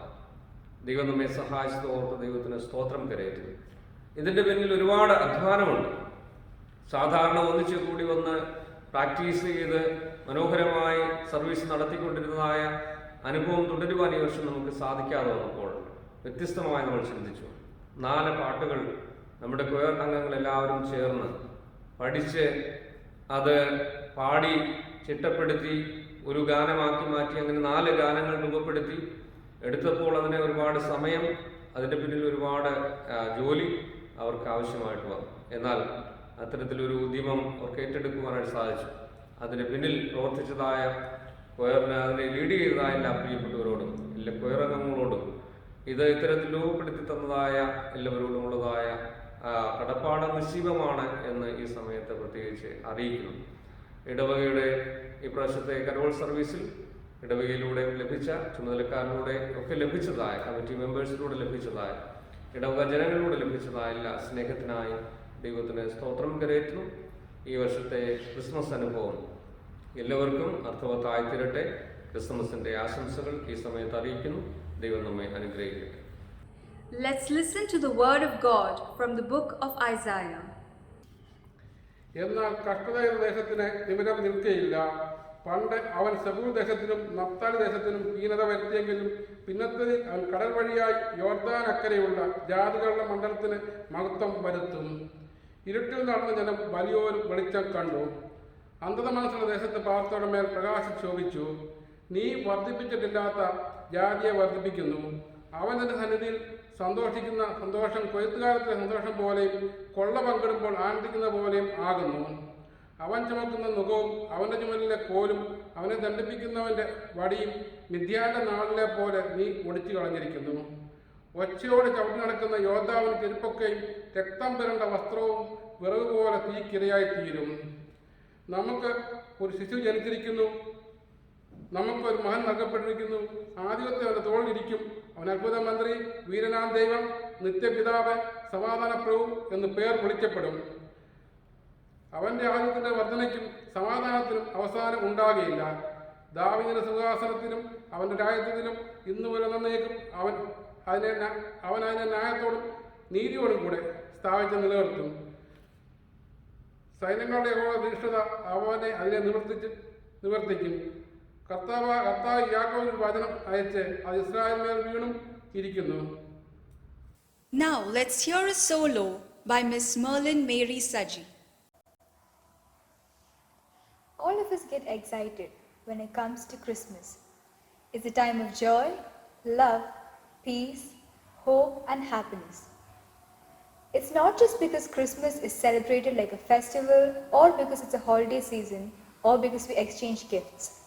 ദൈവം നമ്മെ സഹായിച്ചത് ഓർത്ത് ദൈവത്തിന് സ്തോത്രം കരയറ്റുന്നു. ഇതിൻ്റെ പിന്നിൽ ഒരുപാട് അധ്വാനമുണ്ട്. സാധാരണ ഒന്നിച്ചു കൂടി വന്ന് പ്രാക്ടീസ് ചെയ്ത് മനോഹരമായി സർവീസ് നടത്തിക്കൊണ്ടിരുന്നതായ അനുഭവം തുടരുവാൻ ഈ വർഷം നമുക്ക് സാധിക്കാതെ വന്നപ്പോൾ വ്യത്യസ്തമായി നമ്മൾ ചിന്തിച്ചു. 4 പാട്ടുകൾ നമ്മുടെ കൊയർ അംഗങ്ങളെല്ലാവരും ചേർന്ന് പഠിച്ച് അത് പാടി ചിട്ടപ്പെടുത്തി ഒരു ഗാനമാക്കി മാറ്റി, അങ്ങനെ 4 ഗാനങ്ങൾ രൂപപ്പെടുത്തി എടുത്തപ്പോൾ അതിന് ഒരുപാട് സമയം, അതിൻ്റെ പിന്നിൽ ഒരുപാട് ജോലി അവർക്ക് ആവശ്യമായിട്ട് വന്നു. എന്നാൽ അത്തരത്തിലൊരു ഉദ്യമം അവർക്ക് ഏറ്റെടുക്കുവാനായിട്ട് സാധിച്ചു. അതിന് പിന്നിൽ പ്രവർത്തിച്ചതായ കൊയറിനെ, അതിനെ ലീഡ് ചെയ്തതായ എല്ലാ പ്രിയപ്പെട്ടവരോടും, എല്ലാ കൊയർ അംഗങ്ങളോടും, ഇത് ഇത്തരത്തിൽ രൂപപ്പെടുത്തി തന്നതായ എല്ലാവരോടും ഉള്ളതായ കടപ്പാട് നിശ്ചിതമാണ് എന്ന് ഈ സമയത്ത് പ്രത്യേകിച്ച് അറിയിക്കുന്നു. ഇടവകയുടെ ഈ പ്രാവശ്യത്തെ കരോൾ സർവീസിൽ ഇടവകയിലൂടെ ലഭിച്ച, ചുമതലക്കാരിലൂടെ ഒക്കെ ലഭിച്ചതായ, കമ്മിറ്റി മെമ്പേഴ്സിലൂടെ ലഭിച്ചതായ, ഇടവക ജനങ്ങളിലൂടെ ലഭിച്ചതായ എല്ലാ സ്നേഹത്തിനായി ദൈവത്തിന് സ്തോത്രം കരയറ്റുന്നു. ഈ വർഷത്തെ ക്രിസ്മസ് അനുഭവം എല്ലാവർക്കും അർത്ഥവത്തായി തീരട്ടെ. ക്രിസ്മസിന്റെ ആശംസകൾ ഈ സമയത്ത് അറിയിക്കുന്നു. ദൈവം നമ്മെ അനുഗ്രഹിക്കട്ടെ. Let's listen to the word of God from the book of Isaiah. എന്നാൽ കഷ്ടതയുടെ ദേശത്തിന് നിമിരം നിൽക്കുകയില്ല. പണ്ട് അവൻ സെബൂൽ ദേശത്തിനും നഫ്താലി ദേശത്തിനും ഹീനത വരുത്തിയെങ്കിലും പിന്നത്തതിൽ അവൻ കടൽ വഴിയായി യോർദാൻ അക്കരെയുള്ള ജാതികളുടെ മണ്ഡലത്തിന് മഹത്വം വരുത്തും. ഇരുട്ടിൽ നടന്ന ജനം വലിയൊരു വെളിച്ചം കണ്ടു. അന്ധത മനസ്സുള്ള ദേശത്ത് പാർത്തയുടെ മേൽ പ്രകാശം ശോഭിച്ചു. നീ വർദ്ധിപ്പിച്ചിട്ടില്ലാത്ത ജാതിയെ വർദ്ധിപ്പിക്കുന്നു. അവൻ തന്റെ സന്നിധിയിൽ സന്തോഷിക്കുന്ന സന്തോഷം കൊയ്ത്തുകാലത്തെ സന്തോഷം പോലെയും കൊള്ള പങ്കിടുമ്പോൾ ആനന്ദിക്കുന്ന പോലെയും ആകുന്നു. അവൻ ചുമക്കുന്ന മുഖവും അവന്റെ ചുമലിലെ കോലും അവനെ ദണ്ഡിപ്പിക്കുന്നവന്റെ വടിയും മിഥ്യാന്റെ നാളിലെ പോലെ നീ ഒടിച്ചു കളഞ്ഞിരിക്കുന്നു. ഒച്ചയോട് ചവിട്ടി നടക്കുന്ന യോദ്ധാവിന് ചെരുപ്പൊക്കെയും രക്തം പുരണ്ട വസ്ത്രവും വിറക് പോലെ തീക്കിരയായി തീരും. നമുക്ക് ഒരു ശിശു ജനിച്ചിരിക്കുന്നു, നമുക്കൊരു മകൻ നൽകപ്പെട്ടിരിക്കുന്നു. ആധിപത്യം അവന്റെ തോളിലിരിക്കും. അവൻ അത്ഭുത മന്ത്രി, വീരനാം ദൈവം, നിത്യപിതാവ്, സമാധാന പ്രഭു എന്ന് പേർ വിളിക്കപ്പെടും. അവന്റെ ആധിപത്യത്തിന്റെ വർധനയ്ക്കും സമാധാനത്തിനും അവസാനം ഉണ്ടാകുകയില്ല. ദാവീദിന്റെ സിംഹാസനത്തിനും അവന്റെ രാജ്യത്തിനും ഇന്നു വരെ നന്നേക്കും. അവൻ അതിനെ ന്യായത്തോടും നീതിയോടും കൂടെ സ്ഥാപിച്ച് നിലനിർത്തും. സൈന്യങ്ങളുടെ ദീക്ഷത അവനെ അതിനെ നിവർത്തിക്കും. കർത്താവ് യാക്കോബിന് വചനം അയച്ച് അത് ഇസ്രായേലിന്മേൽ വീണും ഇരിക്കുന്നു. Now let's hear a solo by Miss Merlin Mary Saji. All of us get excited when it comes to Christmas. It's a time of joy, love, peace, hope, and happiness. It's not just because Christmas is celebrated like a festival, or because it's a holiday season, or because we exchange gifts.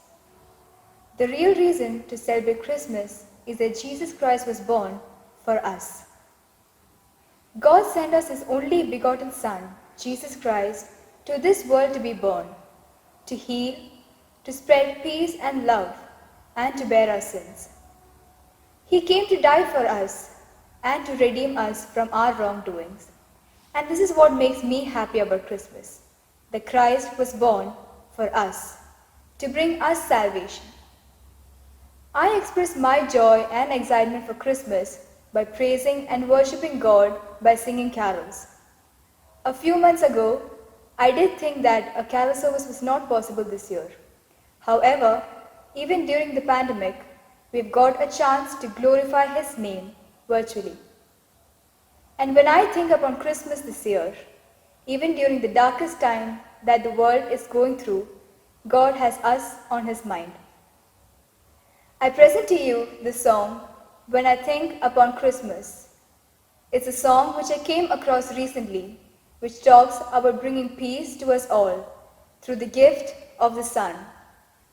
The real reason to celebrate Christmas is that Jesus Christ was born for us. God sent us His only begotten Son, Jesus Christ, to this world to be born, to heal, to spread peace and love, and to bear our sins. He came to die for us and to redeem us from our wrongdoings. And this is what makes me happy about Christmas, that Christ was born for us, to bring us salvation. I express my joy and excitement for Christmas by praising and worshipping God by singing carols. A few months ago, I did think that a carol service was not possible this year. However, even during the pandemic, we've got a chance to glorify His name virtually. And when I think upon Christmas this year, even during the darkest time that the world is going through, God has us on His mind. I present to you the song, When I Think Upon Christmas. It's a song which I came across recently, which talks about bringing peace to us all through the gift of the Son,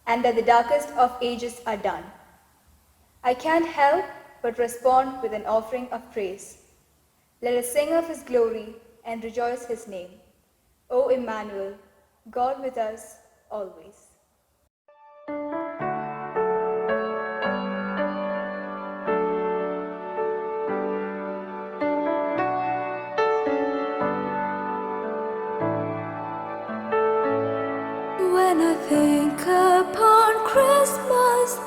and that the darkest of ages are done. I can't help but respond with an offering of praise. Let us sing of His glory and rejoice His name. O Emmanuel, God with us always. When I think upon Christmas,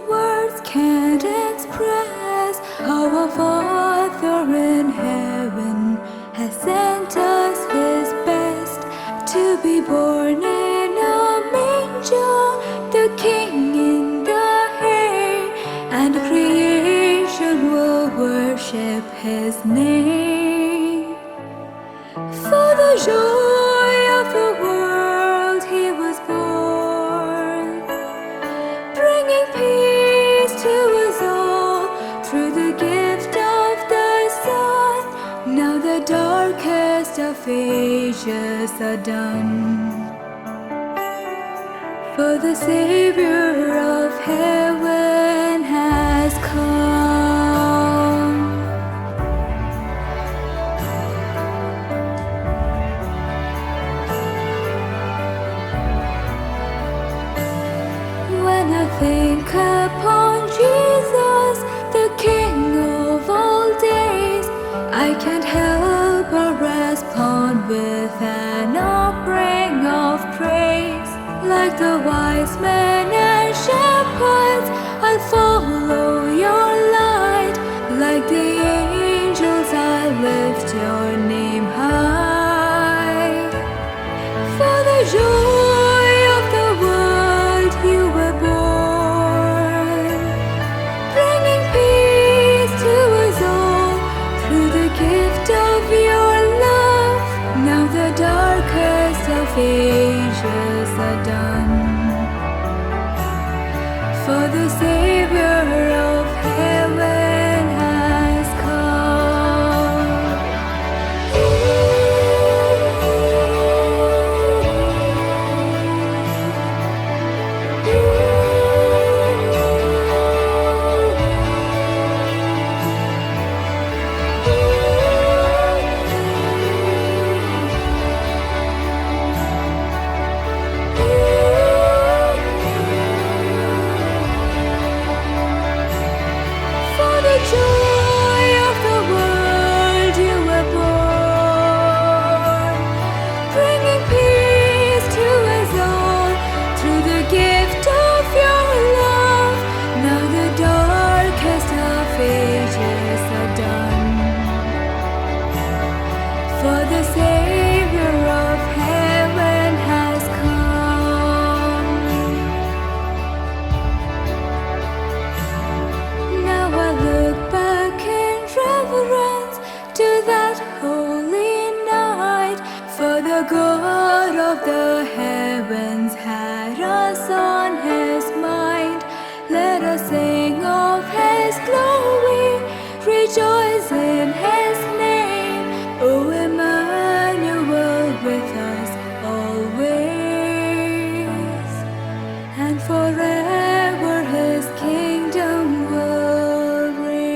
words can't express how our Father in heaven has sent us His best to be born in a manger, the King in the hay, and creation will worship His name. For the joy of the world He was born, bringing peace to us all through the gift of the Son. Now the darkest of ages are done, for the Savior of heaven has come. When I think upon Jesus, the King of all days, I can't help but respond with an offering of praise. Like the wise men and shepherds, I'll follow your light. Like the angels, I lift your name high. For the joy of the world you were born, bringing peace to us all through the gift of your love. Now the darkest of ages are done, for the Savior of heaven has come. For the joy of the world you were born, bringing peace to us all through the gift of your love. Now the darkest of ages are done, for the Savior of heaven has come. Now I look back in reverence to that holy night, for the God of the heavens had us on His rejoice in His name. O Emmanuel, with us always, and forever His kingdom will reign.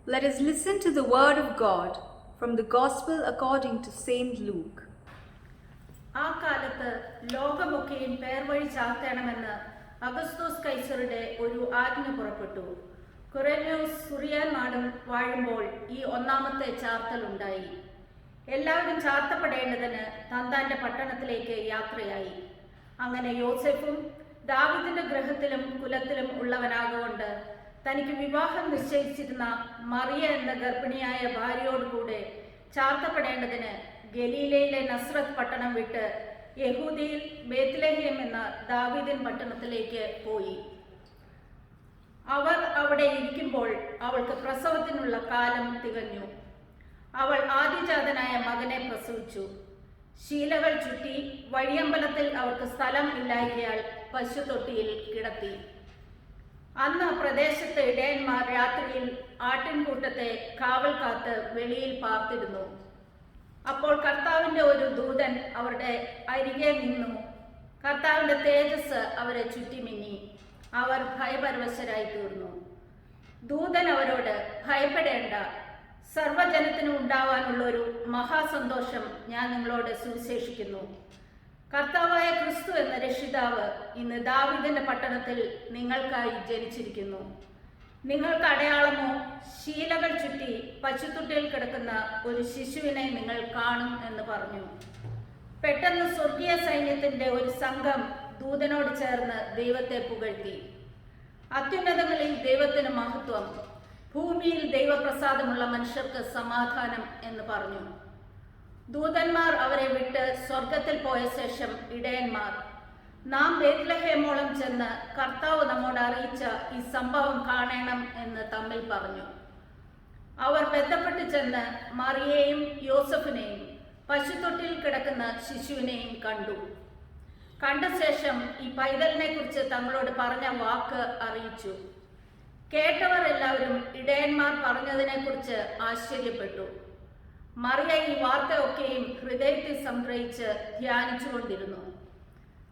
Let us listen to the word of God from the Gospel according to Saint Luke. ആ കാലത്ത് ലോകമൊക്കെയും പേർവഴി ചാർത്തണമെന്ന് അഗസ്തോസ് കൈസറുടെ ഒരു ആജ്ഞ പുറപ്പെട്ടു. കുറേന്യോസ് സുറിയാൻ നാടും വാഴുമ്പോൾ ഈ ഒന്നാമത്തെ ചാർത്തലുണ്ടായി. എല്ലാവരും ചാർത്തപ്പെടേണ്ടതിന് തന്താന്റെ പട്ടണത്തിലേക്ക് യാത്രയായി. അങ്ങനെ യോസെഫും ദാവീദിന്റെ ഗൃഹത്തിലും കുലത്തിലും ഉള്ളവനാകൊണ്ട് തനിക്ക് വിവാഹം നിശ്ചയിച്ചിരുന്ന മറിയ എന്ന ഗർഭിണിയായ ഭാര്യയോടുകൂടെ ചാർത്തപ്പെടേണ്ടതിന് ഗലീലയിലെ നസ്രത്ത് പട്ടണം വിട്ട് യഹൂദിയിൽ ബേത്ലഹേം എന്ന ദാവീദിൻ പട്ടണത്തിലേക്ക് പോയി. അവർ അവിടെ ഇരിക്കുമ്പോൾ അവൾക്ക് പ്രസവത്തിനുള്ള കാലം തികഞ്ഞു. അവൾ ആദ്യജാതനായ മകനെ പ്രസവിച്ചു. ശീലകൾ ചുറ്റി വഴിയമ്പലത്തിൽ അവർക്ക് സ്ഥലം ഇല്ലായ്കയാൽ പശുത്തൊട്ടിയിൽ കിടത്തി. അന്ന് പ്രദേശത്തെ ഇടയന്മാർ രാത്രിയിൽ ആട്ടിൻകൂട്ടത്തെ കാവൽ കാത്ത് വെളിയിൽ പാർത്തിരുന്നു. അപ്പോൾ കർത്താവിൻ്റെ ഒരു ദൂതൻ അവരുടെ അരികെ നിന്നു. കർത്താവിൻ്റെ തേജസ് അവരെ ചുറ്റിമിന്നി. അവർ ഭയപരവശരായി തീർന്നു. ദൂതൻ അവരോട്, ഭയപ്പെടേണ്ട, സർവ്വജനത്തിനും ഉണ്ടാവാനുള്ള ഒരു മഹാസന്തോഷം ഞാൻ നിങ്ങളോട് സുവിശേഷിക്കുന്നു. കർത്താവായ ക്രിസ്തു എന്ന രക്ഷിതാവ് ഇന്ന് ദാവീദിന്റെ പട്ടണത്തിൽ നിങ്ങൾക്കായി ജനിച്ചിരിക്കുന്നു. നിങ്ങൾക്ക് അടയാളമോ, ശീലകൾ ചുറ്റി പശുത്തൊട്ടിയിൽ കിടക്കുന്ന ഒരു ശിശുവിനെ നിങ്ങൾ കാണും എന്ന് പറഞ്ഞു. പെട്ടെന്ന് സ്വർഗീയ സൈന്യത്തിന്റെ ഒരു സംഘം ദൂതനോട് ചേർന്ന് ദൈവത്തെ പുകഴ്ത്തി. അത്യുന്നതങ്ങളിൽ ദൈവത്തിന് മഹത്വം, ഭൂമിയിൽ ദൈവപ്രസാദമുള്ള മനുഷ്യർക്ക് സമാധാനം എന്ന് പറഞ്ഞു. ദൂതന്മാർ അവരെ വിട്ട് സ്വർഗത്തിൽ പോയ ശേഷം ഇടയന്മാർ, നാം ബേത്ലഹേമോളം ചെന്ന് കർത്താവ് നമ്മോട് അറിയിച്ച ഈ സംഭവം കാണണം എന്ന് തമ്മിൽ പറഞ്ഞു. അവർ ബന്ധപ്പെട്ട് ചെന്ന് മറിയയെയും യോസഫിനെയും പശുത്തൊട്ടിയിൽ കിടക്കുന്ന ശിശുവിനെയും കണ്ടു. കണ്ട ശേഷം ഈ പൈതലിനെ കുറിച്ച് തങ്ങളോട് പറഞ്ഞ വാക്ക് അറിയിച്ചു. കേട്ടവർ എല്ലാവരും ഇടയന്മാർ പറഞ്ഞതിനെ കുറിച്ച് ആശ്ചര്യപ്പെട്ടു. മറിയ ഈ വാർത്തയൊക്കെയും ഹൃദയത്തിൽ സംഗ്രഹിച്ച് ധ്യാനിച്ചുകൊണ്ടിരുന്നു.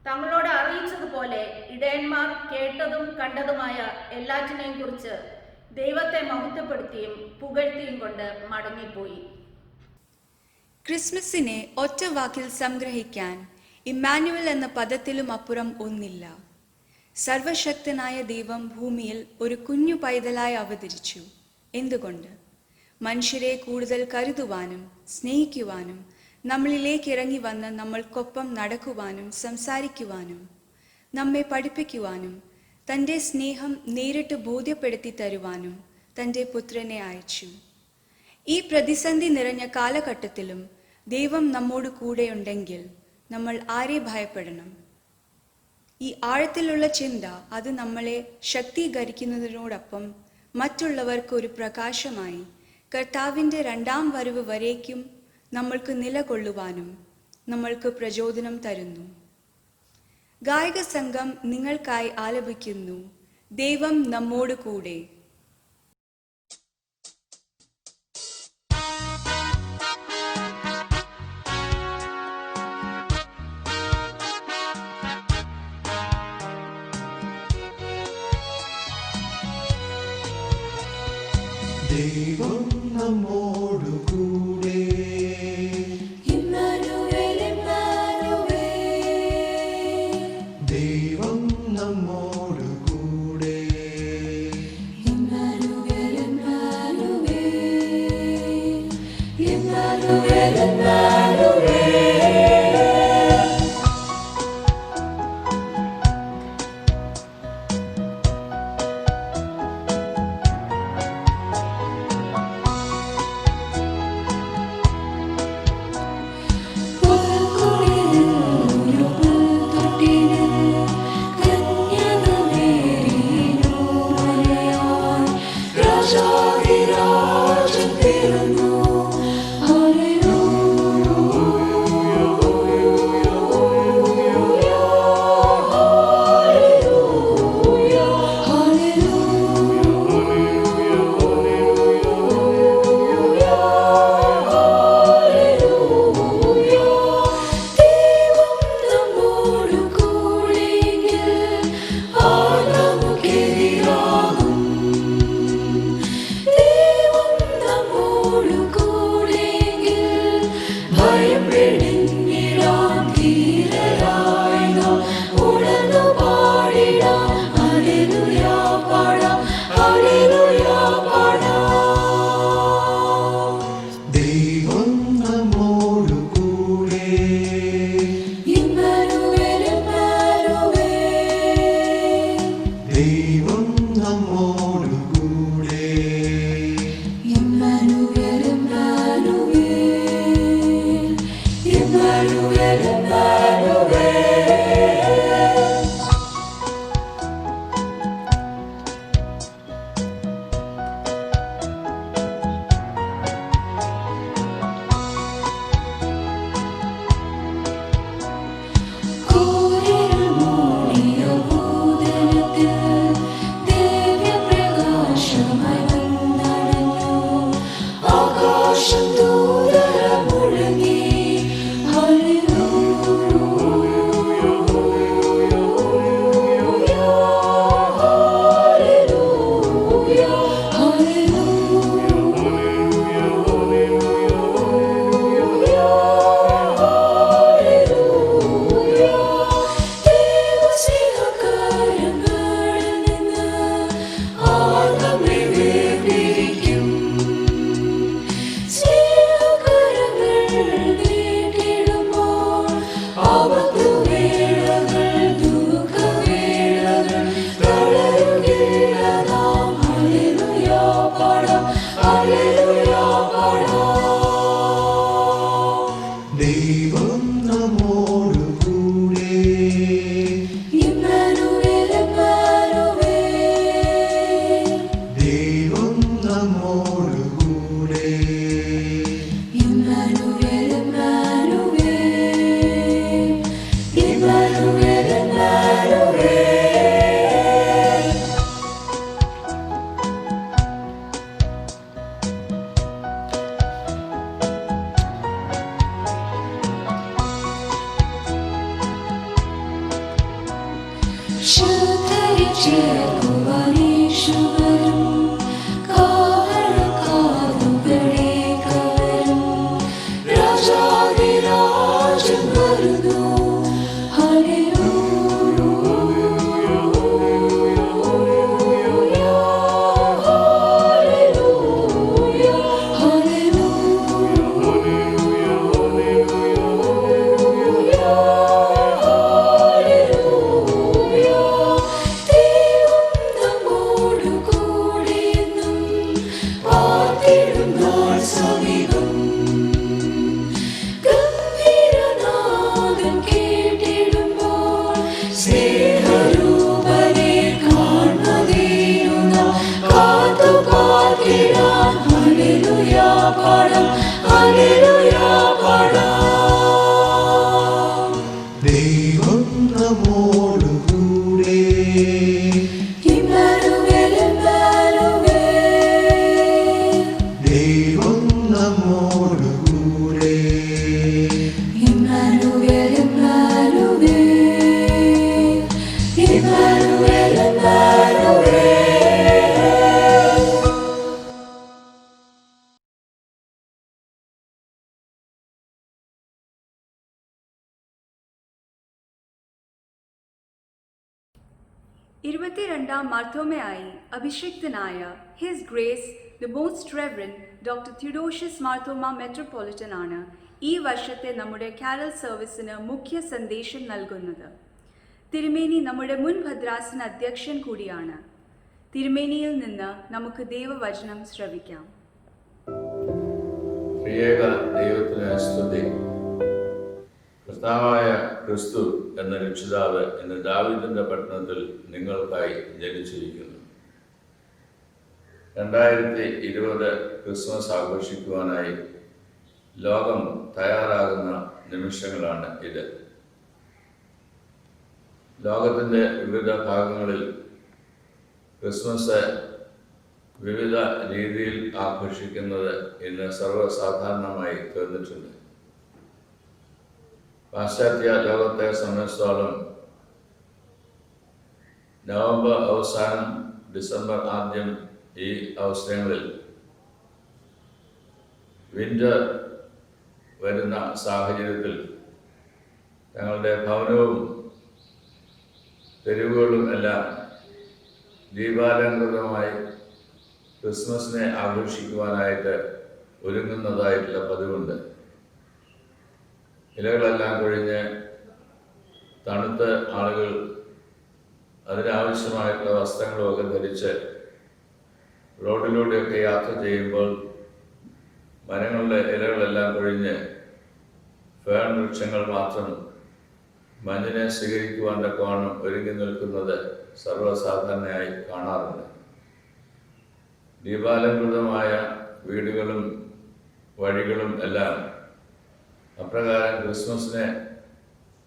തങ്ങളോട് അറിയിച്ചതുപോലെ ഇടയന്മാർ കേട്ടതും കണ്ടതുമായ എല്ലാറ്റിനെയും കുറിച്ച് ദൈവത്തെ മഹത്വപ്പെടുത്തിയും പുകഴ്ത്തിയും കൊണ്ട് മടങ്ങിപ്പോയി. ക്രിസ്മസിനെ ഒറ്റ വാക്കിൽ സംഗ്രഹിക്കാൻ ഇമ്മാനുവൽ എന്ന പദത്തിലും അപ്പുറം ഒന്നില്ല. സർവശക്തനായ ദൈവം ഭൂമിയിൽ ഒരു കുഞ്ഞു പൈതലായി അവതരിച്ചു. എന്തുകൊണ്ട്? മനുഷ്യരെ കൂടുതൽ കരുതുവാനും സ്നേഹിക്കുവാനും നമ്മളിലേക്ക് ഇറങ്ങി വന്ന് നമ്മൾക്കൊപ്പം നടക്കുവാനും സംസാരിക്കുവാനും നമ്മെ പഠിപ്പിക്കുവാനും തൻ്റെ സ്നേഹം നേരിട്ട് ബോധ്യപ്പെടുത്തി തരുവാനും തൻ്റെ പുത്രനെ അയച്ചു. ഈ പ്രതിസന്ധി നിറഞ്ഞ കാലഘട്ടത്തിലും ദൈവം നമ്മോട് കൂടെയുണ്ടെങ്കിൽ നമ്മൾ ആരെ ഭയപ്പെടണം? ഈ ആഴത്തിലുള്ള ചിന്ത അത് നമ്മളെ ശക്തീകരിക്കുന്നതിനോടൊപ്പം മറ്റുള്ളവർക്ക് ഒരു പ്രകാശമായി കർത്താവിൻ്റെ രണ്ടാം വരവ് വരേക്കും നമ്മൾക്ക് നിലകൊള്ളുവാനും നമ്മൾക്ക് പ്രചോദനം തരുന്നു. ഗായക സംഘം നിങ്ങൾക്കായി ആലപിക്കുന്നു, ദൈവം നമ്മോട് കൂടെ. ദൈവം നമ്മോടു കൂടെ. ഇമ്മാനുവേൽ, ഇമ്മാനുവേൽ. ദൈവം നമ്മോടു കൂടെ. ഇമ്മാനുവേൽ, ഇമ്മാനുവേൽ. ഇമ്മാനുവേൽ, ഇമ്മാനുവേൽ. രാജാതിരാജൻ ഉയർന്നു. ദൈവം നമ്മോടു കൂടെ ദൈവം നമ്മോടു കൂടെ ദൈവം നമ്മോടു കൂടെ ദൈവം നമ്മോടു കൂടെ ദൈവം നമ്മോടു കൂടെ ദൈവം നമ്മോടു കൂടെ ഇരുപത്തിരണ്ടാം മാർത്തോമയായി അഭിഷിക്തനായ his grace the most reverend doctor Theodosius Marthoma metropolitan ആണ് ഈ വർഷത്തെ നമ്മുടെ കാരൽ സർവീസിന് മുഖ്യ സന്ദേശം നൽകുന്നത്. തിരുമേനി നമ്മുടെ മുൻ ഭദ്രാസന അധ്യക്ഷൻ കൂടിയാണ്. തിരുമേനിയിൽ നിന്ന് നമുക്ക് ദൈവവചനം ശ്രവിക്കാം. ത്രിയേക ദൈവത്തിന് സ്തുതി. കർത്താവായ ക്രിസ്തു എന്ന രക്ഷിതാവ് ഇന്ന് ദാവീദിന്റെ പട്ടണത്തിൽ നിങ്ങൾക്കായി ജനിച്ചിരിക്കുന്നു. 2020 ക്രിസ്മസ് ആഘോഷിക്കുവാനായി ലോകം തയ്യാറാകുന്ന നിമിഷങ്ങളാണ് ഇത്. ലോകത്തിൻ്റെ വിവിധ ഭാഗങ്ങളിൽ ക്രിസ്മസ് വിവിധ രീതിയിൽ ആഘോഷിക്കുന്നത് ഇന്ന് സർവ്വസാധാരണമായി തീർന്നിട്ടുണ്ട്. പാശ്ചാത്യ ലോകത്തെ സംബന്ധിച്ചിടത്തോളം നവംബർ അവസാനം ഡിസംബർ ആദ്യം ഈ അവസരങ്ങളിൽ വിന്റർ വരുന്ന സാഹചര്യത്തിൽ തങ്ങളുടെ ഭവനവും തെരുവുകളും എല്ലാം ദീപാലങ്കൃതമായി ക്രിസ്മസിനെ ആഘോഷിക്കുവാനായിട്ട് ഒരുങ്ങുന്നതായിട്ടുള്ള പതിവുണ്ട്. ഇലകളെല്ലാം കൊഴിഞ്ഞ് തണുത്ത് ആളുകൾ അതിനാവശ്യമായിട്ടുള്ള വസ്ത്രങ്ങളുമൊക്കെ ധരിച്ച് റോഡിലൂടെയൊക്കെ യാത്ര ചെയ്യുമ്പോൾ മരങ്ങളുടെ ഇലകളെല്ലാം കൊഴിഞ്ഞ് ഫേൺ വൃക്ഷങ്ങൾ മാത്രം മഞ്ഞിനെ സ്വീകരിക്കുവാൻ തക്കവണ്ണം ഒരുങ്ങി നിൽക്കുന്നത് സർവ്വസാധാരണയായി കാണാറുണ്ട്. ദീപാലംകൃതമായ വീടുകളും വഴികളും എല്ലാം അപ്രകാരം ക്രിസ്മസിനെ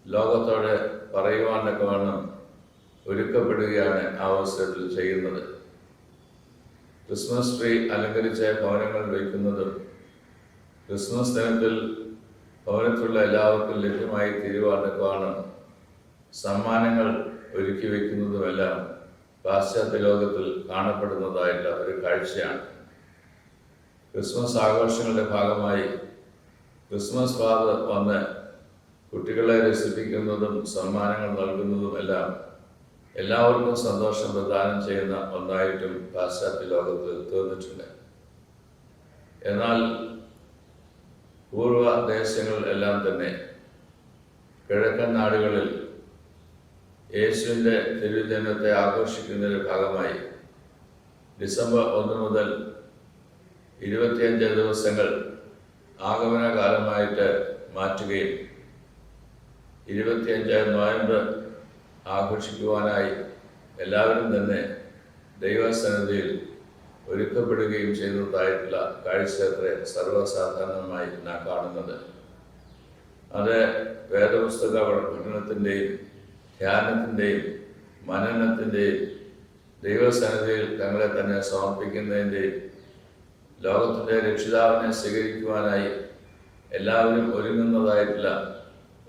ലോകത്തോട് പറയുവാൻ തക്കവണ്ണം ഒരുക്കപ്പെടുകയാണ് ആ അവസരത്തിൽ ചെയ്യുന്നത്. ക്രിസ്മസ് ട്രീ അലങ്കരിച്ച ഭവനങ്ങൾ വയ്ക്കുന്നതും ക്രിസ്മസ് ദിനത്തിൽ ഭവനത്തിലുള്ള എല്ലാവർക്കും ലഭ്യമായി തീരുവാൻ തക്കവണ്ണം സമ്മാനങ്ങൾ ഒരുക്കി വയ്ക്കുന്നതുമെല്ലാം പാശ്ചാത്യ ലോകത്തിൽ കാണപ്പെടുന്നതായിട്ട് ഒരു കാഴ്ചയാണ്. ക്രിസ്മസ് ആഘോഷങ്ങളുടെ ഭാഗമായി ക്രിസ്മസ് ഫാദർ വന്ന് കുട്ടികളെ രസിപ്പിക്കുന്നതും സമ്മാനങ്ങൾ നൽകുന്നതും എല്ലാം എല്ലാവർക്കും സന്തോഷം പ്രദാനം ചെയ്യുന്ന ഒന്നായിട്ടും പാശ്ചാത്യ ലോകത്തിൽ തീർന്നിട്ടുണ്ട്. എന്നാൽ പൂർവ്വ ദേശങ്ങൾ എല്ലാം തന്നെ കിഴക്കൻ നാടുകളിൽ യേശുവിൻ്റെ തിരുജനനത്തെ ആഘോഷിക്കുന്നതിൻ്റെ ഭാഗമായി ഡിസംബർ 1 മുതൽ 25 ദിവസങ്ങൾ ആഗമന കാലമായിട്ട് മാറ്റുകയും 25 നോയമ്പ് ആഘോഷിക്കുവാനായി എല്ലാവരും തന്നെ ദൈവസന്നിധിയിൽ ഒരുക്കപ്പെടുകയും ചെയ്യുന്നതായിട്ടുള്ള കാഴ്ചയത്രേ സർവ്വസാധാരണമായി നാം കാണുന്നത്. അത് വേദപുസ്തക പഠനത്തിൻ്റെയും ധ്യാനത്തിൻ്റെയും മനനത്തിൻ്റെയും ദൈവസന്നിധിയിൽ തങ്ങളെ തന്നെ സമർപ്പിക്കുന്നതിൻ്റെയും ലോകത്തിൻ്റെ രക്ഷിതാവിനെ സ്വീകരിക്കുവാനായി എല്ലാവരും ഒരുങ്ങുന്നതായിട്ടുള്ള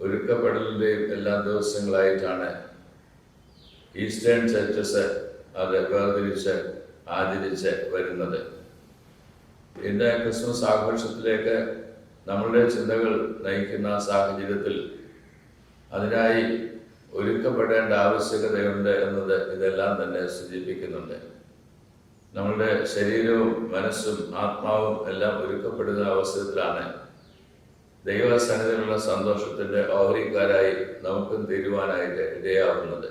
ഒരുക്കപ്പെടലിൻ്റെയും എല്ലാ ദിവസങ്ങളായിട്ടാണ് ഈസ്റ്റേൺ ചർച്ചസ് അത് വേർതിരിച്ച് ആചരിച്ച് വരുന്നത്. ഇന്ന് ക്രിസ്മസ് ആഘോഷത്തിലേക്ക് നമ്മളുടെ ചിന്തകൾ നയിക്കുന്ന സാഹചര്യത്തിൽ അതിനായി ഒരുക്കപ്പെടേണ്ട ആവശ്യകതയുണ്ട് എന്നത് ഇതെല്ലാം തന്നെ സൂചിപ്പിക്കുന്നുണ്ട്. നമ്മളുടെ ശരീരവും മനസ്സും ആത്മാവും എല്ലാം ഒരുക്കപ്പെടുന്ന അവസരത്തിലാണ് ദൈവസന്നിധിയിലുള്ള സന്തോഷത്തിൻ്റെ ഓഹരിക്കാരായി നമുക്കും തീരുവാനായിട്ട് ഇടയാവുന്നത്.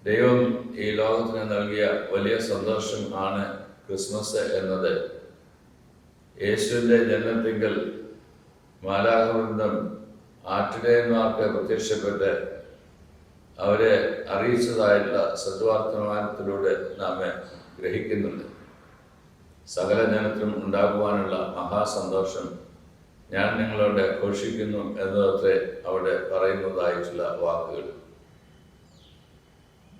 ദൈവം ഈ ലോകത്തിന് നൽകിയ വലിയ സന്തോഷം ആണ് ക്രിസ്മസ് എന്നത്. യേശുവിൻ്റെ ജനനത്തിങ്കൽ മാലാഖവൃന്ദം ആട്ടിടയന്മാർക്ക് പ്രത്യക്ഷപ്പെട്ട് അവരെ അറിയിച്ചതായിട്ടുള്ള സദ്വർത്തമാനത്തിലൂടെ നാം ഗ്രഹിക്കുന്നുണ്ട്. സകല ജനത്തിനും ഉണ്ടാകുവാനുള്ള മഹാസന്തോഷം ഞാൻ നിങ്ങളോട് ഘോഷിക്കുന്നു എന്നതൊക്കെ അവിടെ പറയുന്നതായിട്ടുള്ള വാക്കുകൾ.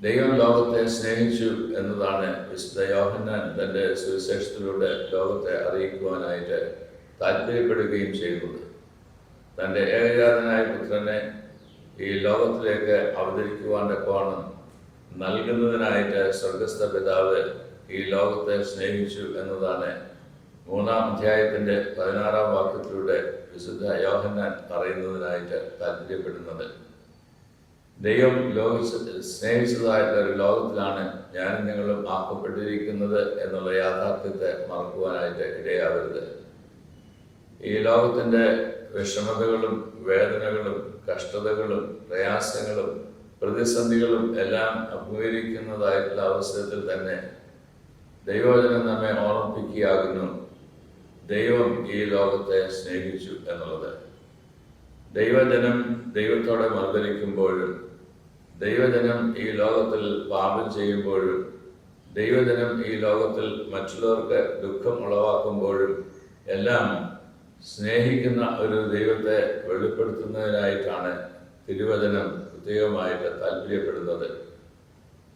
ദൈവം ലോകത്തെ സ്നേഹിച്ചു എന്നതാണ് വിശുദ്ധ യോഹന്നാൻ തൻ്റെ സുവിശേഷത്തിലൂടെ ലോകത്തെ അറിയിക്കുവാനായിട്ട് താല്പര്യപ്പെടുകയും ചെയ്യുന്നത്. തൻ്റെ ഏകജാതനായ പുത്രനെ ഈ ലോകത്തിലേക്ക് അവതരിക്കുവാൻ തക്കവണ്ണം നൽകുന്നതിനായിട്ട് സ്വർഗസ്ഥ പിതാവ് ഈ ലോകത്തെ സ്നേഹിച്ചു എന്നതാണ് 3-ാം അധ്യായത്തിൻ്റെ 16-ാം വാക്യത്തിലൂടെ വിശുദ്ധ യോഹന്നാൻ പറയുന്നതിനായിട്ട് താല്പര്യപ്പെടുന്നത്. ദൈവം സ്നേഹിച്ചതായിട്ടുള്ള ഒരു ലോകത്തിലാണ് ഞാനും നിങ്ങളും ആക്കപ്പെട്ടിരിക്കുന്നത് എന്നുള്ള യാഥാർത്ഥ്യത്തെ മറക്കുവാനായിട്ട് ഇടയാവരുത്. ഈ ലോകത്തിൻ്റെ വിഷമതകളും വേദനകളും കഷ്ടതകളും പ്രയാസങ്ങളും പ്രതിസന്ധികളും എല്ലാം അഭിമുഖീകരിക്കുന്നതായിട്ടുള്ള അവസരത്തിൽ തന്നെ ദൈവവചനം നമ്മെ ഓർമ്മിപ്പിക്കുകയാകുന്നു, ദൈവം ഈ ലോകത്തെ സ്നേഹിച്ചു എന്നുള്ളത്. ദൈവജനം ദൈവത്തോടെ മത്സരിക്കുമ്പോഴും ദൈവജനം ഈ ലോകത്തിൽ പാപം ചെയ്യുമ്പോഴും ദൈവജനം ഈ ലോകത്തിൽ മറ്റുള്ളവർക്ക് ദുഃഖം ഉളവാക്കുമ്പോഴും എല്ലാം സ്നേഹിക്കുന്ന ഒരു ദൈവത്തെ വെളിപ്പെടുത്തുന്നതിനായിട്ടാണ് തിരുവചനം പ്രത്യേകമായിട്ട് താല്പര്യപ്പെടുന്നത്.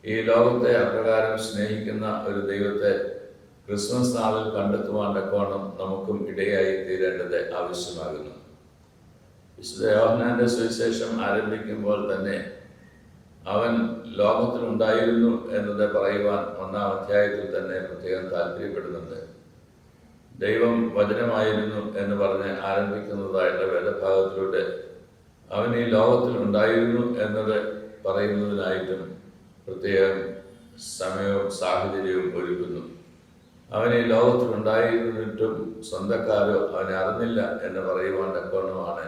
ഈ ലോകത്തെ അപ്രകാരം സ്നേഹിക്കുന്ന ഒരു ദൈവത്തെ ക്രിസ്മസ് നാളിൽ കണ്ടെത്തുവാൻ തക്കവണ്ണം നമുക്കും ഇടയായി തീരേണ്ടത് ആവശ്യമാകുന്നു. വിശുദ്ധ യോഹന്നാന്റെ സുവിശേഷം ആരംഭിക്കുമ്പോൾ തന്നെ അവൻ ലോകത്തിലുണ്ടായിരുന്നു എന്നത് പറയുവാൻ 1-ാം അധ്യായത്തിൽ തന്നെ പ്രത്യേകം താല്പര്യപ്പെടുന്നുണ്ട്. ദൈവം വചനമായിരുന്നു എന്ന് പറഞ്ഞ് ആരംഭിക്കുന്നതായിട്ടുള്ള വേദഭാഗത്തിലൂടെ അവൻ ഈ ലോകത്തിൽ ഉണ്ടായിരുന്നു എന്നത് പറയുന്നതിനായിട്ടും പ്രത്യേകം സമയവും സാഹചര്യവും ഒരുക്കുന്നു. അവൻ ഈ ലോകത്തിൽ ഉണ്ടായിരുന്നിട്ടും സ്വന്തക്കാരോ അവനെ അറിഞ്ഞില്ല എന്ന് പറയുവാൻ തക്കവണ്ണമാണ്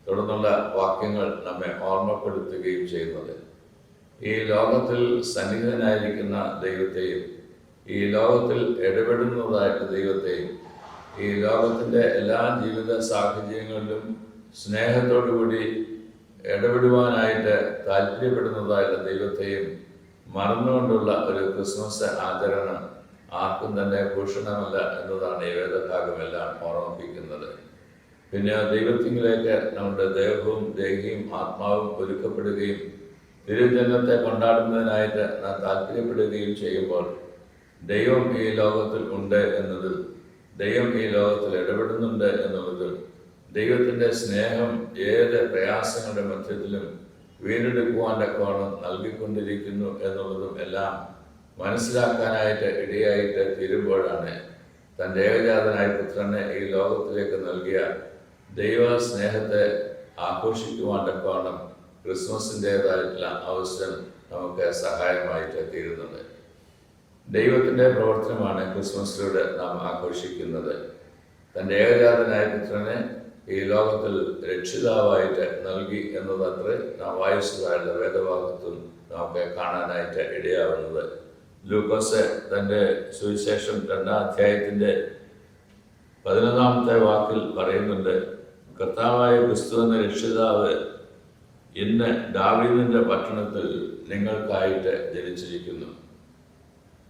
തുടർന്നുള്ള വാക്യങ്ങൾ നമ്മെ ഓർമ്മപ്പെടുത്തുകയും ചെയ്യുന്നത്. ഈ ലോകത്തിൽ സന്നിഹിതനായിരിക്കുന്ന ദൈവത്തെയും ഈ ലോകത്തിൽ ഇടപെടുന്നതായിട്ട് ദൈവത്തെയും ഈ ലോകത്തിൻ്റെ എല്ലാ ജീവിത സാഹചര്യങ്ങളിലും സ്നേഹത്തോടുകൂടി ഇടപെടുവാനായിട്ട് താല്പര്യപ്പെടുന്നതായിട്ട് ദൈവത്തെയും മറന്നുകൊണ്ടുള്ള ഒരു ക്രിസ്മസ് ആചരണം ആർക്കും തന്നെ ഭൂഷണമല്ല എന്നതാണ് ഈ വേദഭാഗമെല്ലാം ഓർമ്മിപ്പിക്കുന്നത്. പിന്നെ ദൈവത്തിങ്കിലേക്ക് നമ്മുടെ ദേഹവും ദേഹിയും ആത്മാവും ഒരുക്കപ്പെടുകയും തിരുജന്മത്തെ കൊണ്ടാടുന്നതിനായിട്ട് നാം താല്പര്യപ്പെടുകയും ചെയ്യുമ്പോൾ ദൈവം ഈ ലോകത്തിൽ ഉണ്ട് എന്നതിൽ, ദൈവം ഈ ലോകത്തിൽ ഇടപെടുന്നുണ്ട് എന്നുള്ളതിൽ, ദൈവത്തിൻ്റെ സ്നേഹം ഏത് പ്രയാസങ്ങളുടെ മധ്യത്തിലും വീണ്ടെടുക്കുവാൻ തക്കവണ്ണം നൽകിക്കൊണ്ടിരിക്കുന്നു എന്നുള്ളതും എല്ലാം മനസ്സിലാക്കാനായിട്ട് ഇടയായിട്ട് തീരുമ്പോഴാണ് തൻ്റെ ഏകജാതനായ പുത്രനെ ഈ ലോകത്തിലേക്ക് നൽകിയ ദൈവ സ്നേഹത്തെ ആഘോഷിക്കുവാൻ തക്കവണ്ണം ക്രിസ്മസിൻ്റേതായിട്ടുള്ള അവസരം നമുക്ക് സഹായമായിട്ട് തീരുന്നത്. ദൈവത്തിൻ്റെ പ്രവർത്തനമാണ് ക്രിസ്മസിലൂടെ നാം ആഘോഷിക്കുന്നത്. തൻ്റെ ഏകജാതനായ പുത്രനെ ഈ ലോകത്തിൽ രക്ഷിതാവായിട്ട് നൽകി എന്നതത്രേ നാം വായിച്ചതായുള്ള വേദഭാഗത്തും നമുക്ക് കാണാനായിട്ട് ഇടയാവുന്നത്. ലൂക്കോസ് തൻ്റെ സുവിശേഷം 2-ാം അധ്യായത്തിൻ്റെ 11-ാമത്തെ വാക്കിൽ പറയുന്നുണ്ട്, കർത്താവായ ക്രിസ്തു എന്ന രക്ഷിതാവ് ഇന്ന് ദാവീദിന്റെ പട്ടണത്തിൽ നിങ്ങൾക്കായിട്ട് ജനിച്ചിരിക്കുന്നു.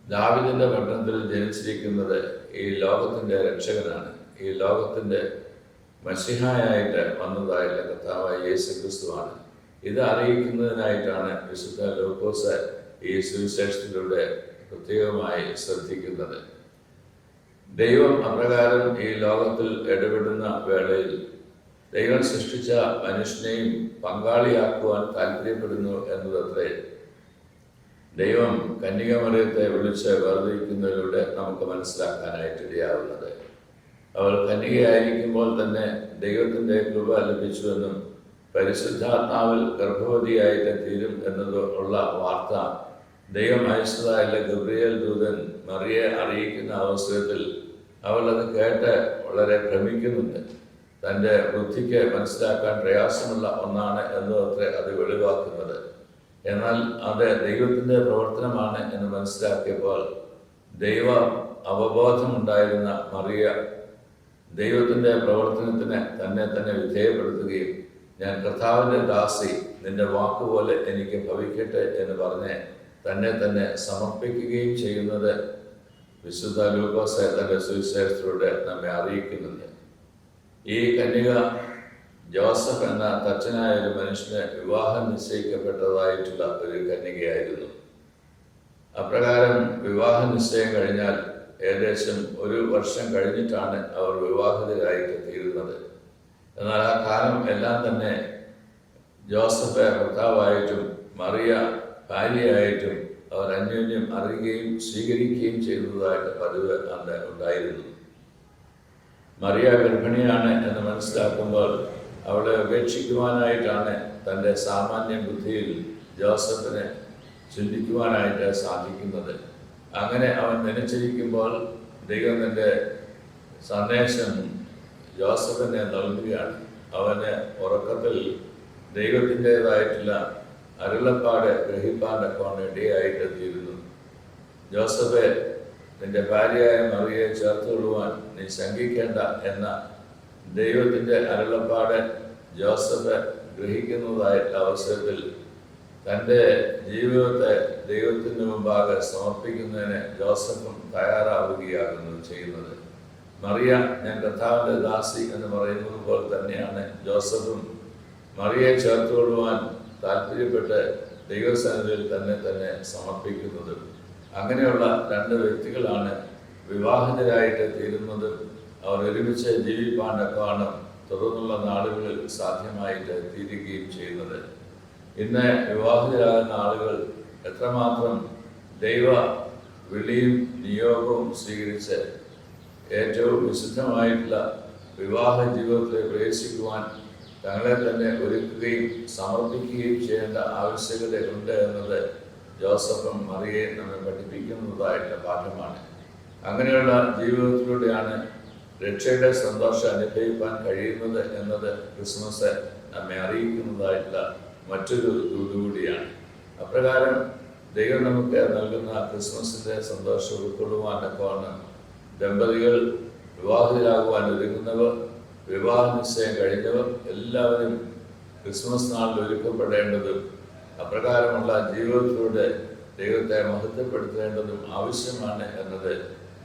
ദാവീദിന്റെ പട്ടണത്തിൽ ജനിച്ചിരിക്കുന്നത് ഈ ലോകത്തിൻ്റെ രക്ഷകനാണ്. ഈ ലോകത്തിൻ്റെ മശിഹായായിട്ട് വന്നതായിട്ടുള്ള കർത്താവായ യേശു ക്രിസ്തുവാണ്. ഇത് അറിയിക്കുന്നതിനായിട്ടാണ് വിശുദ്ധ ലൂക്കോസ് ഈ സുവിശേഷത്തിലൂടെ പ്രത്യേകമായി ശ്രദ്ധിക്കുന്നത്. ദൈവം അപ്രകാരം ഈ ലോകത്തിൽ ഇടപെടുന്ന വേളയിൽ ദൈവം സൃഷ്ടിച്ച മനുഷ്യനെയും പങ്കാളിയാക്കുവാൻ താല്പര്യപ്പെടുന്നു എന്നതത്രേ ദൈവം കന്യകമറിയത്തെ വിളിച്ച് വേർതിരിക്കുന്നതിലൂടെ നമുക്ക് മനസ്സിലാക്കാനായിട്ട് ഇടയാവുന്നത്. അവൾ കന്യകയായിരിക്കുമ്പോൾ തന്നെ ദൈവത്തിൻ്റെ കൃപ ലഭിച്ചുവെന്നും പരിശുദ്ധാത്മാവിൽ ഗർഭവതിയായിട്ട് തീരും എന്നത് ഉള്ള വാർത്ത ദൈവം അയച്ചതായുള്ള ഗബ്രിയേൽ ദൂതൻ മറിയെ അറിയിക്കുന്ന അവസരത്തിൽ അവൾ അത് കേട്ട് വളരെ ഭ്രമിക്കുന്നുണ്ട്. തൻ്റെ ബുദ്ധിക്ക് മനസ്സിലാക്കാൻ പ്രയാസമുള്ള ഒന്നാണ് എന്നതത്രേ അത് വെളിവാക്കുന്നത്. എന്നാൽ അത് ദൈവത്തിൻ്റെ പ്രവർത്തനമാണ് എന്ന് മനസ്സിലാക്കിയപ്പോൾ ദൈവ അവബോധമുണ്ടായിരുന്ന മറിയ ദൈവത്തിൻ്റെ പ്രവർത്തനത്തിന് തന്നെ വിധേയപ്പെടുത്തുകയും ഞാൻ കർത്താവിൻ്റെ ദാസി, നിന്റെ വാക്കുപോലെ എനിക്ക് ഭവിക്കട്ടെ എന്ന് പറഞ്ഞ് തന്നെ സമർപ്പിക്കുകയും ചെയ്യുന്നത് വിശുദ്ധ ലൂക്കോസ് തൻ്റെ സുവിശേഷത്തിലൂടെ നമ്മെ അറിയിക്കുന്നുണ്ട്. ഈ കന്യക ജോസഫ് എന്ന തച്ചനായ ഒരു മനുഷ്യന് വിവാഹം നിശ്ചയിക്കപ്പെട്ടതായിട്ടുള്ള ഒരു കന്യകയായിരുന്നു. അപ്രകാരം വിവാഹ നിശ്ചയം കഴിഞ്ഞാൽ ഏകദേശം 1 വർഷം കഴിഞ്ഞിട്ടാണ് അവർ വിവാഹിതരായിട്ട് തീരുന്നത്. എന്നാൽ ആ കാലം എല്ലാം തന്നെ ജോസഫ് ഭർത്താവായിട്ടും മറിയ ഭാര്യയായിട്ടും അവർ അന്യോന്യം അറിയുകയും സ്വീകരിക്കുകയും ചെയ്യുന്നതായിട്ട് പതിവ് അന്ന് ഉണ്ടായിരുന്നു. മറിയ ഗർഭിണിയാണ് എന്ന് മനസ്സിലാക്കുമ്പോൾ അവളെ ഉപേക്ഷിക്കുവാനായിട്ടാണ് തൻ്റെ സാമാന്യ ബുദ്ധിയിൽ ജോസഫിനെ ചിന്തിക്കുവാനായിട്ട് സാധിക്കുന്നത്. അങ്ങനെ അവൻ നനച്ചിരിക്കുമ്പോൾ ദൈവം തൻ്റെ സന്ദേശം ജോസഫിനെ നൽകുകയാണ്. അവന് ഉറക്കത്തിൽ ദൈവത്തിൻ്റെതായിട്ടുള്ള അരുളപ്പാട് ഗ്രഹിപ്പാൻ ഇടയായിട്ട് തീരുന്നു. ജോസഫെ, നിന്റെ ഭാര്യയായ മറിയെ ചേർത്തുകൊള്ളുവാൻ നീ ശങ്കിക്കേണ്ട എന്ന ദൈവത്തിൻ്റെ അരുളപ്പാട് ജോസഫ് ഗ്രഹിക്കുന്നതായിട്ടുള്ള അവസരത്തിൽ തൻ്റെ ജീവിതത്തെ ദൈവത്തിന് മുമ്പാകെ സമർപ്പിക്കുന്നതിന് ജോസഫും തയ്യാറാവുകയാകുന്നു ചെയ്യുന്നത്. മറിയ ഞാൻ കർത്താവിൻ്റെ ദാസി എന്ന് പറയുന്നത് പോലെ തന്നെയാണ് ജോസഫും മറിയെ ചേർത്തുകൊള്ളുവാൻ താല്പര്യപ്പെട്ട് ദൈവസന്നിധിയിൽ തന്നെ സമർപ്പിക്കുന്നത്. അങ്ങനെയുള്ള രണ്ട് വ്യക്തികളാണ് വിവാഹിതരായിട്ട് തീരുന്നതും അവർ ഒരുമിച്ച് ജീവിപ്പാനൊക്കെയാണ് തുടർന്നുള്ള നാളുകളിൽ സാധ്യമായിട്ട് തീരുകയും ചെയ്യുന്നത്. ഇന്ന് വിവാഹിതരാകുന്ന ആളുകൾ എത്രമാത്രം ദൈവ വിളിയും നിയോഗവും സ്വീകരിച്ച് ഏറ്റവും വിശുദ്ധമായിട്ടുള്ള വിവാഹ ജീവിതത്തിൽ പ്രവേശിക്കുവാൻ തങ്ങളെ തന്നെ ഒരുക്കുകയും സമർപ്പിക്കുകയും ചെയ്യേണ്ട ആവശ്യകതയുണ്ട് എന്നത് ജോസഫും മറിയയും നമ്മെ പഠിപ്പിക്കുന്നതായിട്ടുള്ള പാഠമാണ്. അങ്ങനെയുള്ള ജീവിതത്തിലൂടെയാണ് രക്ഷയുടെ സന്തോഷം അനുഭവിക്കാൻ കഴിയുന്നത് എന്നത് ക്രിസ്മസ് നമ്മെ അറിയിക്കുന്നതായിട്ടുള്ള മറ്റൊരു കൂടിയാണ്. അപ്രകാരം ദൈവം നമുക്ക് നൽകുന്ന ക്രിസ്മസിൻ്റെ സന്തോഷം ഉൾക്കൊള്ളുവാനൊക്കെയാണ് ദമ്പതികൾ, വിവാഹിതരാകുവാൻ ഒരുങ്ങുന്നവർ, വിവാഹ നിശ്ചയം കഴിഞ്ഞവർ എല്ലാവരും ക്രിസ്മസ് നാളിൽ ഒരുക്കപ്പെടേണ്ടതും അപ്രകാരമുള്ള ജീവിതത്തിലൂടെ ദൈവത്തെ മഹത്വപ്പെടുത്തേണ്ടതും ആവശ്യമാണ് എന്നത്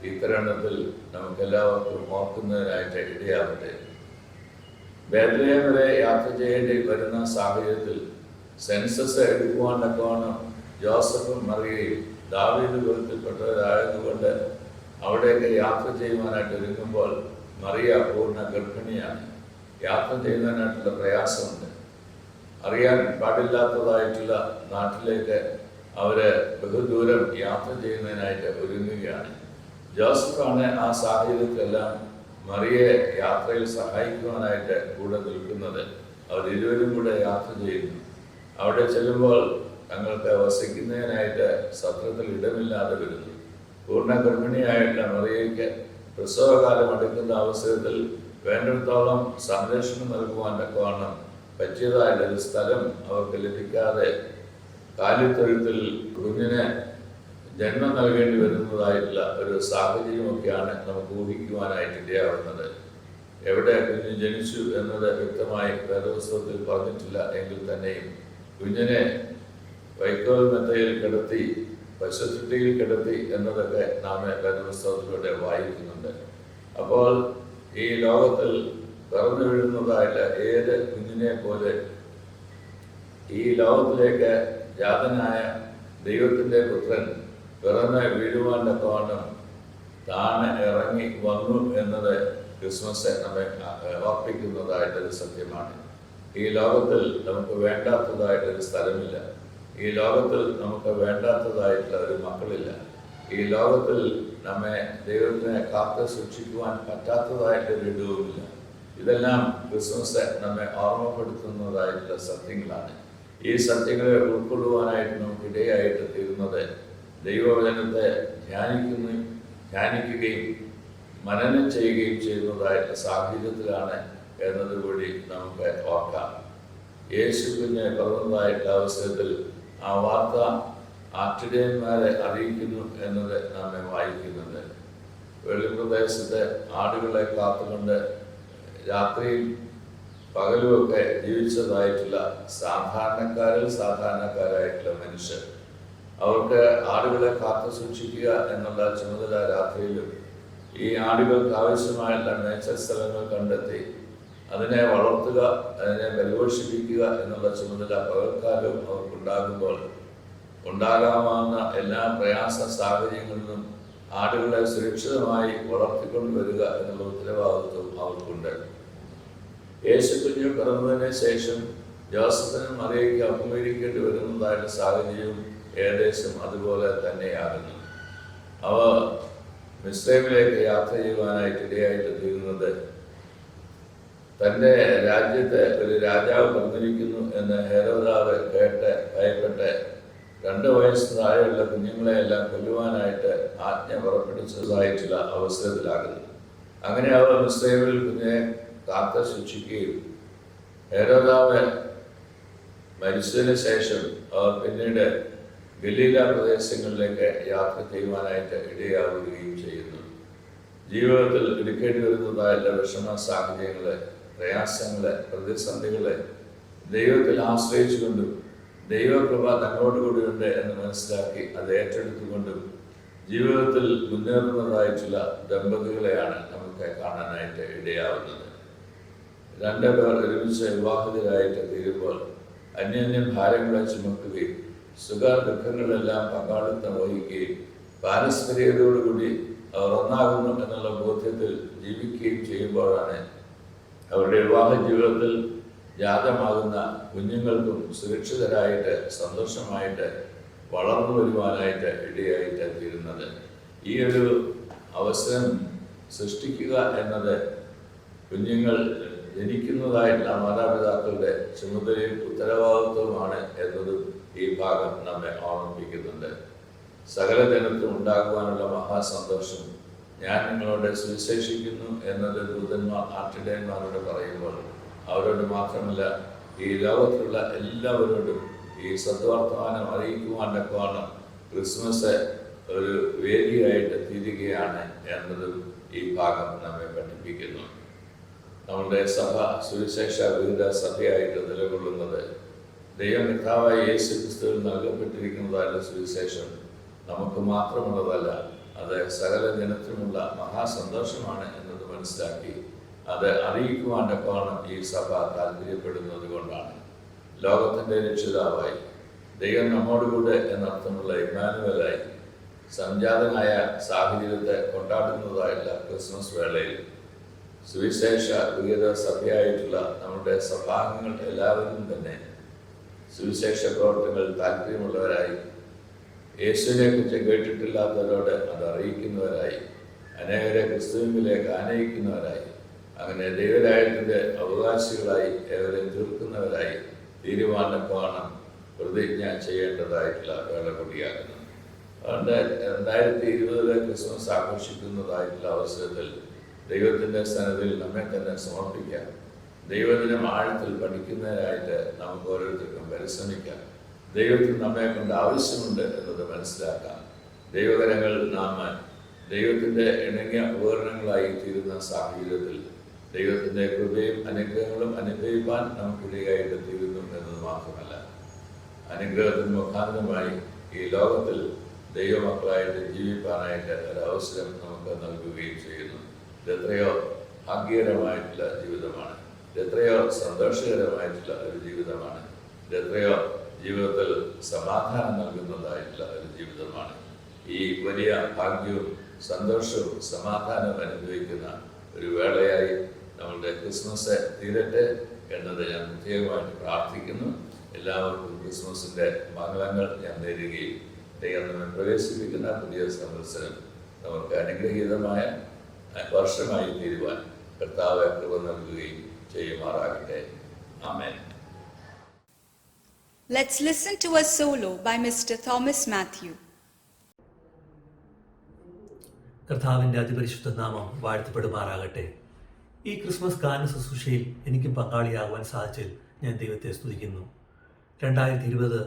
ഈ തരുണത്തിൽ നമുക്കെല്ലാവർക്കും ഓർക്കുന്നതിനായിട്ട് ഇടയാവട്ടെ. ബേത്ലഹേം വരെ യാത്ര ചെയ്യേണ്ടി വരുന്ന സാഹചര്യത്തിൽ സെൻസസ് എടുക്കുവാനൊക്കെയാണ് ജോസഫും മറിയയും ദാവീദ് കുലത്തിൽപ്പെട്ടവരായതുകൊണ്ട് അവിടേക്ക് യാത്ര ചെയ്യുവാനായിട്ട് ഒരുങ്ങുമ്പോൾ മറിയ പൂർണ്ണ ഗർഭിണിയാണ്. യാത്ര ചെയ്യുന്നതിനായിട്ടുള്ള പ്രയാസമുണ്ട്. അറിയാൻ പാടില്ലാത്തതായിട്ടുള്ള നാട്ടിലേക്ക് അവര് ബഹുദൂരം യാത്ര ചെയ്യുന്നതിനായിട്ട് ഒരുങ്ങുകയാണ്. ജോസഫാണ് ആ സാഹചര്യത്തിലെല്ലാം മറിയെ യാത്രയിൽ സഹായിക്കുവാനായിട്ട് കൂടെ നിൽക്കുന്നത്. അവർ ഇരുവരും കൂടെ യാത്ര ചെയ്യുന്നു. അവിടെ ചെല്ലുമ്പോൾ തങ്ങൾക്ക് വസിക്കുന്നതിനായിട്ട് സത്രത്തിൽ ഇടമില്ലാതെ വരുന്നു. പൂർണ്ണ ഗർഭിണിയായിട്ടുള്ള മറിയയ്ക്ക് പ്രസവകാലം അടുക്കുന്ന അവസരത്തിൽ വേണ്ടിടത്തോളം സംരക്ഷണം നൽകുവാനൊക്കെ പറ്റിയതായിട്ടൊരു സ്ഥലം അവർക്ക് ലഭിക്കാതെ കാലിത്തൊഴുത്തിൽ കുഞ്ഞിനെ ജന്മം നൽകേണ്ടി വരുന്നതായിട്ടുള്ള ഒരു സാഹചര്യമൊക്കെയാണ് നമുക്ക് ഊഹിക്കുവാനായിട്ട് ഇടയാവുന്നത്. എവിടെ കുഞ്ഞ് ജനിച്ചു എന്നത് വ്യക്തമായി വേദപുസ്തകത്തിൽ പറഞ്ഞിട്ടില്ല എങ്കിൽ തന്നെയും കുഞ്ഞിനെ വൈക്കോൽ മെത്തയിൽ കിടത്തി, പശുത്തൊട്ടിയിൽ കിടത്തി എന്നതൊക്കെ നാം വേദപുസ്തകത്തിലൂടെ വായിക്കുന്നുണ്ട്. അപ്പോൾ ഈ ലോകത്തിൽ പിറന്നു വീഴുന്നതായിട്ട് ഏത് കുഞ്ഞിനെ പോലെ ഈ ലോകത്തിലേക്ക് ജാതനായ ദൈവത്തിൻ്റെ പുത്രൻ പിറന്ന് വീഴുവാനൊക്കെ താൻ ഇറങ്ങി വന്നു എന്നത് ക്രിസ്മസ് നമ്മെ ഓർപ്പിക്കുന്നതായിട്ടൊരു സത്യമാണ്. ഈ ലോകത്തിൽ നമുക്ക് വേണ്ടാത്തതായിട്ടൊരു സ്ഥലമില്ല. ഈ ലോകത്തിൽ നമുക്ക് വേണ്ടാത്തതായിട്ടുള്ള ഒരു മക്കളില്ല. ഈ ലോകത്തിൽ നമ്മെ ദൈവത്തിനെ കാത്തു സൂക്ഷിക്കുവാൻ പറ്റാത്തതായിട്ടൊരു ഇടവുമില്ല. ഇതെല്ലാം ക്രിസ്മസ് നമ്മെ ഓർമ്മപ്പെടുത്തുന്നതായിട്ടുള്ള സത്യങ്ങളാണ്. ഈ സത്യങ്ങളെ ഉൾക്കൊള്ളുവാനായിട്ട് നമുക്കിടയായിട്ട് തീരുന്നത് ദൈവവചനത്തെ ധ്യാനിക്കുകയും മനനം ചെയ്യുകയും ചെയ്യുന്നതായിട്ടുള്ള സാഹചര്യത്തിലാണ് എന്നതുകൂടി നമുക്ക് ഓർക്കാം. യേശു കുഞ്ഞ് പിറന്നതായിട്ടുള്ള അവസരത്തിൽ ആ വാർത്ത ആട്ടിടയന്മാരെ അറിയിക്കുന്നു എന്നത് നാം വായിക്കുന്നുണ്ട്. വെളിപ്രദേശത്തെ ആടുകളെ കാത്തുകൊണ്ട് രാത്രിയിൽ പകലുമൊക്കെ ജീവിച്ചതായിട്ടുള്ള സാധാരണക്കാരായിട്ടുള്ള മനുഷ്യർ, അവർക്ക് ആടുകളെ കാത്തു സൂക്ഷിക്കുക എന്നുള്ള ചുമതല രാത്രിയിലും ഈ ആടുകൾക്ക് ആവശ്യമായിട്ടുള്ള മേച്ച സ്ഥലങ്ങൾ കണ്ടെത്തി അതിനെ വളർത്തുക, അതിനെ പരിപോഷിപ്പിക്കുക എന്നുള്ള ചുമതല പകൽക്കാലവും അവർക്കുണ്ടാകുമ്പോൾ ഉണ്ടാകാവുന്ന എല്ലാ പ്രയാസ സാഹചര്യങ്ങളിലും ആടുകളെ സുരക്ഷിതമായി വളർത്തിക്കൊണ്ടുവരിക എന്നുള്ള ഉത്തരവാദിത്വം അവർക്കുണ്ട്. യേശുക്കുഞ്ഞ് പിറന്നതിന് ശേഷം ജോസഫിനും മറിയയ്ക്ക് അഭിമുഖീകരിക്കേണ്ടി വരുന്നതായിട്ട് സാഹചര്യവും ഏകദേശം അതുപോലെ തന്നെയാകുന്നു. അവ മിസ്രൈമിലേക്ക് യാത്ര ചെയ്യുവാനായിട്ട് ഇടയായിട്ട് തീരുന്നത് തൻ്റെ രാജ്യത്തെ ഒരു രാജാവ് പറഞ്ഞിരിക്കുന്നു എന്ന് ഹെരോദാവ് കേട്ട് ഭയപ്പെട്ട് 2 വയസ്സ് താഴെയുള്ള കുഞ്ഞുങ്ങളെയെല്ലാം കൊല്ലുവാനായിട്ട് ആജ്ഞ പുറപ്പെടുവിച്ചതായിട്ടുള്ള അവസരത്തിലാകുന്നു. അങ്ങനെ അവർ മിസ്രൈമിൽ കുഞ്ഞിനെ കാത്തു സൂക്ഷിക്കുകയും ഹെരോദാവ് മരിച്ചതിന് ശേഷം അവർ പിന്നീട് ഗലീല പ്രദേശങ്ങളിലേക്ക് യാത്ര ചെയ്യുവാനായിട്ട് ഇടയാവുകയും ചെയ്യുന്നു. ജീവിതത്തിൽ എടുക്കേണ്ടി വരുന്നതായുള്ള വിഷമ സാഹചര്യങ്ങള്, പ്രയാസങ്ങള്, പ്രതിസന്ധികള് ദൈവത്തിൽ ആശ്രയിച്ചുകൊണ്ടും ദൈവകൃപ തങ്ങളോട് കൂടിയുണ്ട് എന്ന് മനസ്സിലാക്കി അത് ഏറ്റെടുത്തുകൊണ്ടും ജീവിതത്തിൽ മുന്നേറുന്നതായിട്ടുള്ള ദമ്പതികളെയാണ് നമുക്ക് കാണാനായിട്ട് ഇടയാവുന്നത്. രണ്ടുപേർ ഒരുമിച്ച് വിവാഹിതരായിട്ട് തീരുമ്പോൾ അന്യോന്യം ഭാരങ്ങളെ ചുമക്കുകയും സുഖ ദുഃഖങ്ങളെല്ലാം പങ്കാളിത്തം വഹിക്കുകയും പാരസ്പര്യതയോടുകൂടി അവർ ഒന്നാകുന്നു എന്നുള്ള ബോധ്യത്തിൽ ജീവിക്കുകയും ചെയ്യുമ്പോഴാണ് അവരുടെ വിവാഹ ജീവിതത്തിൽ ജാതമാകുന്ന കുഞ്ഞുങ്ങൾക്കും സുരക്ഷിതരായിട്ട് സന്തോഷമായിട്ട് വളർന്നു വരുവാനായിട്ട് ഇടയായിട്ട് തീരുന്നത്. ഈ ഒരു അവസരം സൃഷ്ടിക്കുക എന്നത് കുഞ്ഞുങ്ങൾ ജനിക്കുന്നതായിട്ടുള്ള മാതാപിതാക്കളുടെ ചുമതലയും ഉത്തരവാദിത്വമാണ് എന്നതും ഈ ഭാഗം നമ്മെ ഓർമ്മിപ്പിക്കുന്നുണ്ട്. സകല ജനത്തും ഉണ്ടാകുവാനുള്ള മഹാസന്തോഷം ഞാൻ നിങ്ങളോട് സുവിശേഷിക്കുന്നു എന്നത് ദൂതന്മാർ ആട്ടിടയന്മാരോട് പറയുമ്പോൾ അവരോട് മാത്രമല്ല ഈ ലോകത്തിലുള്ള എല്ലാവരോടും ഈ സദ്വർത്തമാനം അറിയിക്കുവാനൊക്കെയാണ് ക്രിസ്മസ് ഒരു വേദിയായിട്ട് തീരുകയാണ് എന്നതും ഈ ഭാഗം നമ്മെ പഠിപ്പിക്കുന്നു. നമ്മുടെ സഭ സുവിശേഷ വിരുദ്ധ സഭയായിട്ട് നിലകൊള്ളുന്നത് ദൈവകർത്താവായ യേശു ക്രിസ്തുവിൽ നൽകപ്പെട്ടിരിക്കുന്നതായുള്ള സുവിശേഷം നമുക്ക് മാത്രമുള്ളതല്ല, അത് സകല ജനത്തിനുമുള്ള മഹാസന്തോഷമാണ് എന്നത് മനസ്സിലാക്കി അത് അറിയിക്കുവാനൊക്കെയാണ് ഈ സഭ താല്പര്യപ്പെടുന്നത് കൊണ്ടാണ്. ലോകത്തിൻ്റെ രക്ഷിതാവായി ദൈവം നമ്മോടുകൂടെ എന്നർത്ഥമുള്ള ഇമ്മാനുവലായി സംജാതനായ സാഹചര്യത്തെ കൊണ്ടാടുന്നതായുള്ള ക്രിസ്മസ് വേളയിൽ സുവിശേഷ വിഹിത സഭയായിട്ടുള്ള നമ്മുടെ സഭാംഗങ്ങൾ എല്ലാവരും തന്നെ സുവിശേഷ പ്രവർത്തനങ്ങളിൽ താല്പര്യമുള്ളവരായി, യേശുവിനെ കുറിച്ച് കേട്ടിട്ടില്ലാത്തവരോട് അത് അറിയിക്കുന്നവരായി, അനേകരെ ക്രിസ്തുവിലേക്ക് ആനയിക്കുന്നവരായി, അങ്ങനെ ദൈവരാജ്യത്തിൻ്റെ അവകാശികളായി ഏവരെയും തീർക്കുന്നവരായി തീരുമാനമാണ് പ്രതിജ്ഞ ചെയ്യേണ്ടതായിട്ടുള്ള വേള കൂടിയാകുന്നു. അതുകൊണ്ട് 2020 ക്രിസ്മസ് ആഘോഷിക്കുന്നതായിട്ടുള്ള അവസരത്തിൽ ദൈവത്തിൻ്റെ സന്നിധിയിൽ നമ്മെ തന്നെ സമർപ്പിക്കാം. ദൈവദിനം ആഴത്തിൽ പഠിക്കുന്നതിനായിട്ട് നമുക്ക് ഓരോരുത്തർക്കും പരിശ്രമിക്കാം. ദൈവത്തിന് നമ്മെ കൊണ്ട് ആവശ്യമുണ്ട് എന്നത് മനസ്സിലാക്കാം. ദൈവകരങ്ങൾ നാം ദൈവത്തിൻ്റെ ഇണങ്ങിയ ഉപകരണങ്ങളായി തീരുന്ന സാഹചര്യത്തിൽ ദൈവത്തിൻ്റെ കൃപയും അനുഗ്രഹങ്ങളും അനുഭവിക്കാൻ നമുക്കിടയായിട്ട് തീരുന്നു എന്നത് മാത്രമല്ല, അനുഗ്രഹത്തിന് മുഖാന്തരമായി ഈ ലോകത്തിൽ ദൈവമക്കളായിട്ട് ജീവിക്കാനായിട്ട് ഒരവസരം നമുക്ക് നൽകുകയും ചെയ്യുന്നു. ഇതെത്രയോ ഭാഗ്യകരമായിട്ടുള്ള ജീവിതമാണ്, ഇതെത്രയോ സന്തോഷകരമായിട്ടുള്ള ഒരു ജീവിതമാണ്, ഇതെത്രയോ ജീവിതത്തിൽ സമാധാനം നൽകുന്നതായിട്ടുള്ള ഒരു ജീവിതമാണ്. ഈ വലിയ ഭാഗ്യവും സന്തോഷവും സമാധാനവും അനുഭവിക്കുന്ന ഒരു വേളയായി നമ്മളുടെ ക്രിസ്മസ് തീരട്ടെ എന്നത് ഞാൻ പ്രത്യേകമായിട്ട് പ്രാർത്ഥിക്കുന്നു. എല്ലാവർക്കും ക്രിസ്മസിൻ്റെ മംഗളങ്ങൾ ഞാൻ നേരുകയും ദൈവം നമ്മെ പ്രവേശിപ്പിക്കുന്ന പുതിയ സംവത്സരം നമുക്ക് അനുഗ്രഹീതമായ വർഷമായി തീരുവാൻ കർത്താവ് കൃപ നൽകുകയും ചെയ്യുമാറാകട്ടെ. ആമേൻ. Let's listen to a solo by Mr. Thomas Matthew. കർത്താവിൻ്റെ അതിപരിശുദ്ധ നാമം വാഴ്ത്തപ്പെടുമാറാകട്ടെ. ഈ ക്രിസ്മസ് ഗാന ശുശ്രൂഷയിൽ എനിക്കും പങ്കാളിയാകുവാൻ സാധിച്ചതിൽ ഞാൻ ദൈവത്തെ സ്തുതിക്കുന്നു. 2020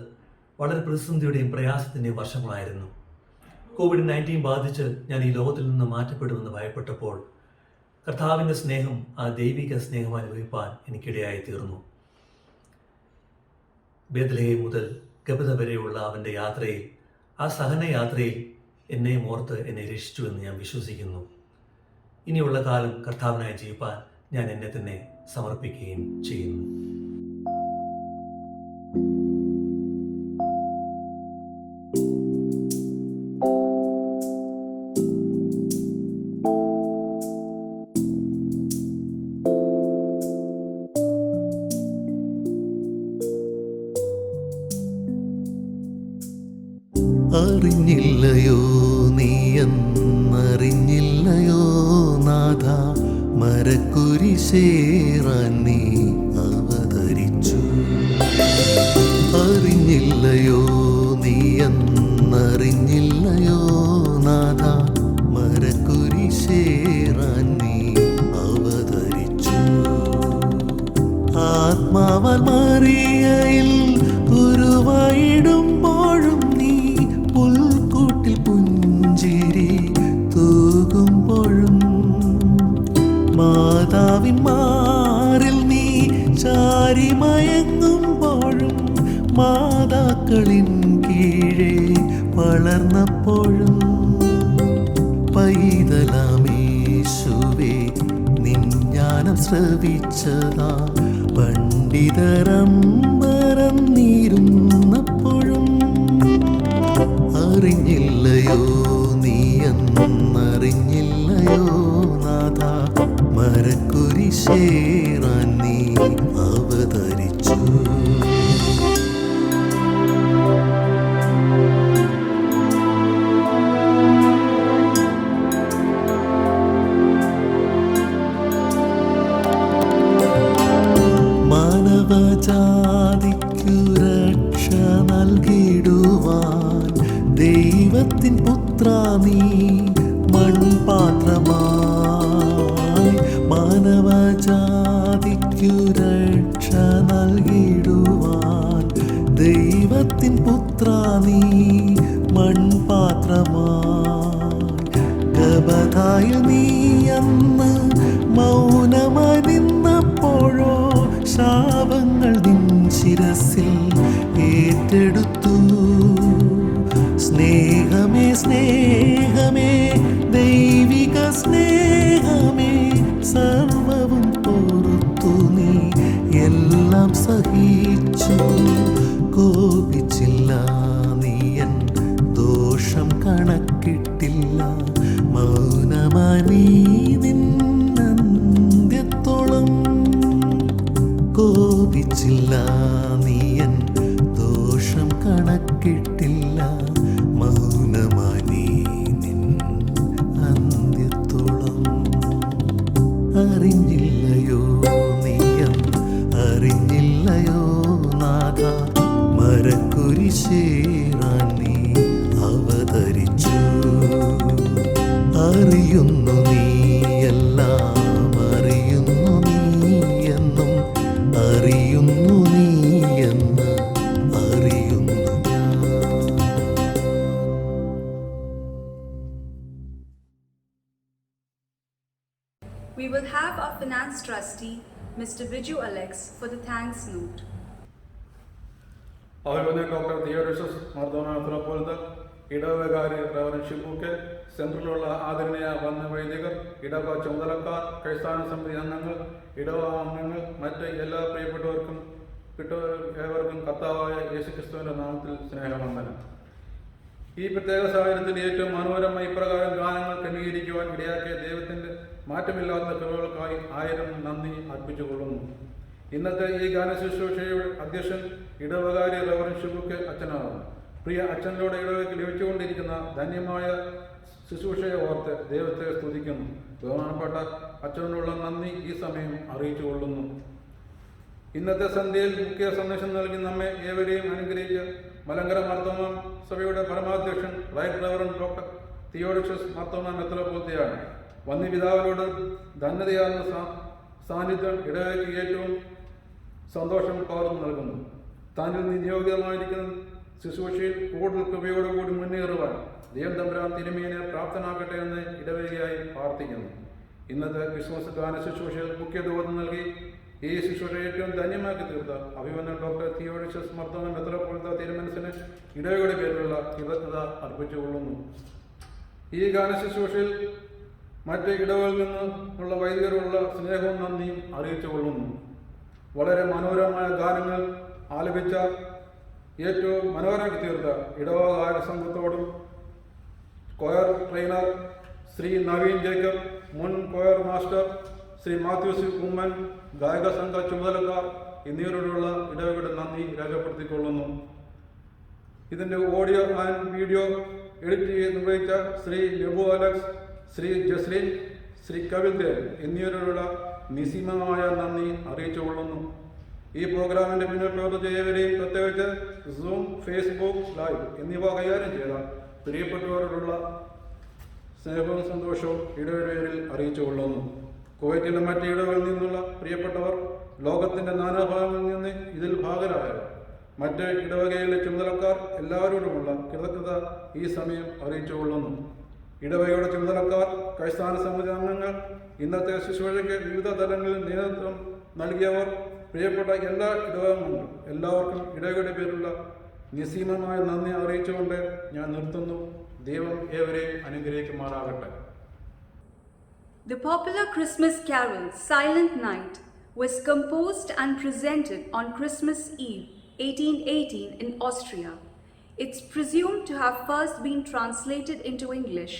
വളരെ പ്രതിസന്ധിയുടെയും പ്രയാസത്തിൻ്റെയും വർഷങ്ങളായിരുന്നു. COVID-19 ബാധിച്ച് ഞാൻ ഈ ലോകത്തിൽ നിന്ന് മാറ്റപ്പെടുമെന്ന് ഭയപ്പെട്ടപ്പോൾ കർത്താവിൻ്റെ സ്നേഹം, ആ ദൈവിക സ്നേഹം അനുഭവിപ്പാൻ എനിക്കിടയായി തീർന്നു. ബേത്ലഹേം മുതൽ ഗബത വരെയുള്ള അവൻ്റെ യാത്രയിൽ, ആ സഹനയാത്രയിൽ എന്നെയും ഓർത്ത് എന്നെ രക്ഷിച്ചുവെന്ന് ഞാൻ വിശ്വസിക്കുന്നു. ഇനിയുള്ള കാലം കർത്താവിനായി ജീവിപ്പാൻ ഞാൻ എന്നെ തന്നെ സമർപ്പിക്കുകയും ചെയ്യുന്നു. അറിഞ്ഞില്ലയോ നീയെന്നറിഞ്ഞില്ലയോ നാഥ, മരക്കുരിശേറാൻ നീ അവതരിച്ചു. അറിഞ്ഞില്ലയോ നീയെന്നറിഞ്ഞില്ലയോ നാഥ, മരക്കുരിശേറാൻ നീ അവതരിച്ചു. ആത്മാവാൽ മറിയയിൽ ഉരുവായിടുമ്പോഴും നീ പുൽക്കൂട്ടിൽ പുഞ്ചിരി തൂകുമ്പോഴും, മാതാവിൻ മാറിൽ നീ ചാരിമയങ്ങുമ്പോഴും, മാതാക്കളിൻ കീഴേ വളർന്നപ്പോഴും പൈതലാമേശുവേ നിൻ ജ്ഞാനം ശ്രവിച്ചതാ പണ്ഡിതരമ്പരന്നിരുന്നപ്പോഴും അറിഞ്ഞില്ലയോ നീയെന്നറിഞ്ഞില്ലയോ നാഥ മരക്കുരിശേറാൻ നീ അവതരിച്ചു. മാനവജാതിക്കു രക്ഷ നൽകിടുവാൻ ദൈവത്തിൻ പുത്ര നീ മൺപാത്രമായി. മാനവജാതിക്കു രക്ഷ നൽകിടുവാൻ ദൈവത്തിൻ പുത്ര നീ മൺപാത്രമായി. ഗബഥായ നീ അന്ന് മൗനമായി നിന്നപ്പോഴോ ശാപങ്ങൾ നിൻ ശിരസിൽ ഏറ്റെടുത്തു. സ്നേഹമേ സ്നേഹമേ ദൈവിക സ്നേഹമേ സർവവും പൊറുത്തു നീ എല്ലാം സഹിച്ചു. കോപിച്ചില്ല നീയൻ ദോഷം കണക്കിട്ടില്ല. മൗനമാനീ നിന്നന്ത്യത്തോളം കോപിച്ചില്ല നീയൻ ദോഷം കണക്കിട്ടില്ല. മൗനമാനീ നിൻ അന്ത്യത്തോളം അറിഞ്ഞില്ലയോ നീയൻ അറിഞ്ഞില്ലയോ നാഥ മരക്കുരിശേറാൻ നീ അവതരിച്ചു. അറിയുന്നു നീയെല്ലാം അറിയുന്നു നീയെന്നും അറിയുന്നു നീയെന്ന് അറിയുന്നു ഞാൻ. We will have our finance trustee, Mr. Biju Alex, for the thanks note. അവരുടെ ഡോക്ടർ തിയോഡോഷ്യസ് മാർത്തോമാ മെത്രാപ്പോലീത്ത, ഇടവകാരി റവറൻ ഷിബൂക്കെ, സെൻട്രലിലുള്ള ആദരണീയ വന്യവൈദികർ, ഇടവ ചുമതലക്കാർ, ക്രൈസ്തവ സമിതി അംഗങ്ങൾ, ഇടവ അംഗങ്ങൾ, മറ്റ് എല്ലാ പ്രിയപ്പെട്ടവർക്കും ഏവർക്കും കർത്താവായ യേശുക്രിസ്തുവിന്റെ നാമത്തിൽ സ്നേഹവന്ദനം. ഈ പ്രത്യേക സാഹചര്യത്തിൽ ഏറ്റവും മനോഹരമായി ഇപ്രകാരം ഗാനങ്ങൾ ക്രമീകരിക്കുവാൻ ഇടയാക്കിയ ദൈവത്തിന്റെ മാറ്റമില്ലാത്ത കൃപകൾക്കായി 1000 നന്ദി അർപ്പിച്ചുകൊള്ളുന്നു. ഇന്നത്തെ ഈ ഗാന ശുശ്രൂഷയുടെ അധ്യക്ഷൻ ഇടവകാരി റവറൻ ഷിബൂക്കെ അച്ഛനാണ്. പ്രിയ അച്ഛനിലൂടെ ഇടവയ്ക്ക് ലഭിച്ചുകൊണ്ടിരിക്കുന്ന ധന്യമായ ശുശ്രൂഷയെ ഓർത്ത് ദൈവത്തെ സ്തുതിക്കുന്നു. ബഹുമാനപ്പെട്ട അച്ഛനോടുള്ള നന്ദി ഈ സമയം അറിയിച്ചുകൊള്ളുന്നു. ഇന്നത്തെ സന്ധ്യയിൽ മുഖ്യ സന്ദേശം നൽകി നമ്മെ ഏവരെയും അനുഗ്രഹിച്ച മലങ്കര മാർത്തോമാ സഭയുടെ പരമാധ്യക്ഷൻ right reverend doctor Theodosius Marthoma മെത്രാപ്പോലീത്തയാണ്. വന്യപിതാവിനോട് ധന്യതയാർന്ന സാന്നിധ്യം ഇടവയ്ക്ക് ഏറ്റവും സന്തോഷം പകർന്നു നൽകുന്നു. താനിൽ നിയോഗിതമായിരിക്കുന്ന ശുശ്രൂഷയിൽ കൂടുതൽ കൃപയോടുകൂടി മുന്നേറുവാൻ ദൈവം തമ്പുരാൻ തിരുമേനെ പ്രാപ്തനാക്കട്ടെ എന്ന് ഇടവകയായി പ്രാർത്ഥിക്കുന്നു. ഇന്നത്തെ ക്രിസ്മസ് ഗാന ശുശ്രൂഷയിൽ മുഖ്യദൂതം നൽകി ഈ ശുശ്രൂഷ ഏറ്റവും ധന്യമാക്കി തീർത്ത അഭിമന്യൻ ഡോക്ടർ തിയോഡോഷ്യസ് മാർത്തോമാ മെത്രാപ്പോലീത്ത തിരുമനസിന് ഇടവകയുടെ പേരിലുള്ള കൃതജ്ഞത അർപ്പിച്ചുകൊള്ളുന്നു. ഈ ഗാന ശുശ്രൂഷയിൽ മറ്റ് ഇടവകളിൽ നിന്നുള്ള വൈദികരുള്ള സ്നേഹവും നന്ദിയും അറിയിച്ചുകൊള്ളുന്നു. വളരെ മനോഹരമായ ഗാനങ്ങൾ ആലപിച്ച ഏറ്റവും മനോഹരമാക്കി തീർത്ത ഇടവ ഗായക സംഘത്തോടും കൊയർ ട്രെയിനർ ശ്രീ നവീൻ ജേക്കബ്, മുൻ കൊയർ മാസ്റ്റർ ശ്രീ മാത്യൂസ് ഉമ്മൻ, ഗായക സംഘ ചുമതലക്കാർ എന്നിവരോടുള്ള ഇടവകയുടെ നന്ദി രേഖപ്പെടുത്തിക്കൊള്ളുന്നു. ഇതിൻ്റെ ഓഡിയോ ആൻഡ് വീഡിയോ എഡിറ്റ് ചെയ്ത് നിർവഹിച്ച ശ്രീ നെബു അലക്സ്, ശ്രീ ജസ്ലിൻ, ശ്രീ കപിൽ ദേവ് എന്നിവരോടുള്ള നിസ്സീമമായ നന്ദി അറിയിച്ചുകൊള്ളുന്നു. ഈ പ്രോഗ്രാമിൻ്റെ പിന്നിൽ പ്രവർത്തിച്ച ഏവരെയും പ്രത്യേകിച്ച് സൂം, ഫേസ്ബുക്ക് ലൈവ് എന്നിവ കൈകാര്യം ചെയ്ത പ്രിയപ്പെട്ടവരോടുള്ള സ്നേഹവും സന്തോഷവും ഇടവകയിൽ അറിയിച്ചുകൊള്ളുന്നു. കുവൈറ്റിലെ മറ്റ് ഇടവകളിൽ നിന്നുള്ള പ്രിയപ്പെട്ടവർ, ലോകത്തിൻ്റെ നാനാഭാഗങ്ങളിൽ നിന്ന് ഇതിൽ ഭാഗരായവർ, മറ്റ് ഇടവകയിലെ ചുമതലക്കാർ എല്ലാവരോടുമുള്ള കൃതജ്ഞത ഈ സമയം അറിയിച്ചുകൊള്ളുന്നു. ഇടവകയുടെ ചുമതലക്കാർ, ക്രൈസ്തവ സമിതി അംഗങ്ങൾ, ഇന്നത്തെ ശുശ്രൂഷയ്ക്ക് വിവിധ തലങ്ങളിൽ നേതൃത്വം നൽകിയവർ, പ്രിയപ്പെട്ട എല്ലാ ഇടവകങ്ങളും എല്ലാവർക്കും ഇടവകയുടെ പേരുള്ള നിസ്സീമമായ നന്ദി അറിയിച്ചുകൊണ്ട് ഞാൻ നിർത്തുന്നു. ദൈവം ഏവരെയും അനുഗ്രഹിക്കുമാറാകട്ടെ. The popular Christmas carol Silent Night was composed and presented on Christmas Eve 1818 in Austria. It's presumed to have first been translated into English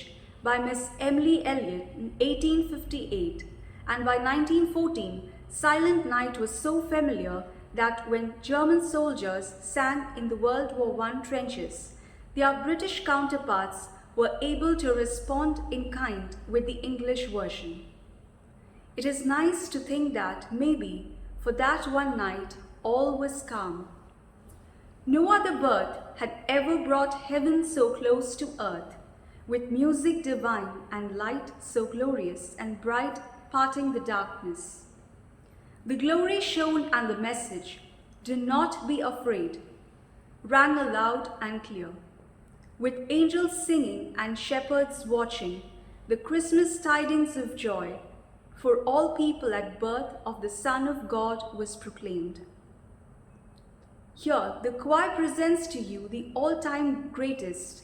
by Miss Emily Elliot in 1858, and by 1914 Silent Night was so familiar that when German soldiers sang in the World War I trenches, their British counterparts were able to respond in kind with the English version. It is nice to think that maybe for that one night all was calm. No other birth had ever brought heaven so close to earth, with music divine and light so glorious and bright parting the darkness. The glory shown and the message, "Do not be afraid," rang aloud and clear. With angels singing and shepherds watching, the Christmas tidings of joy for all people at birth of the Son of God was proclaimed. Here, the choir presents to you the all-time greatest,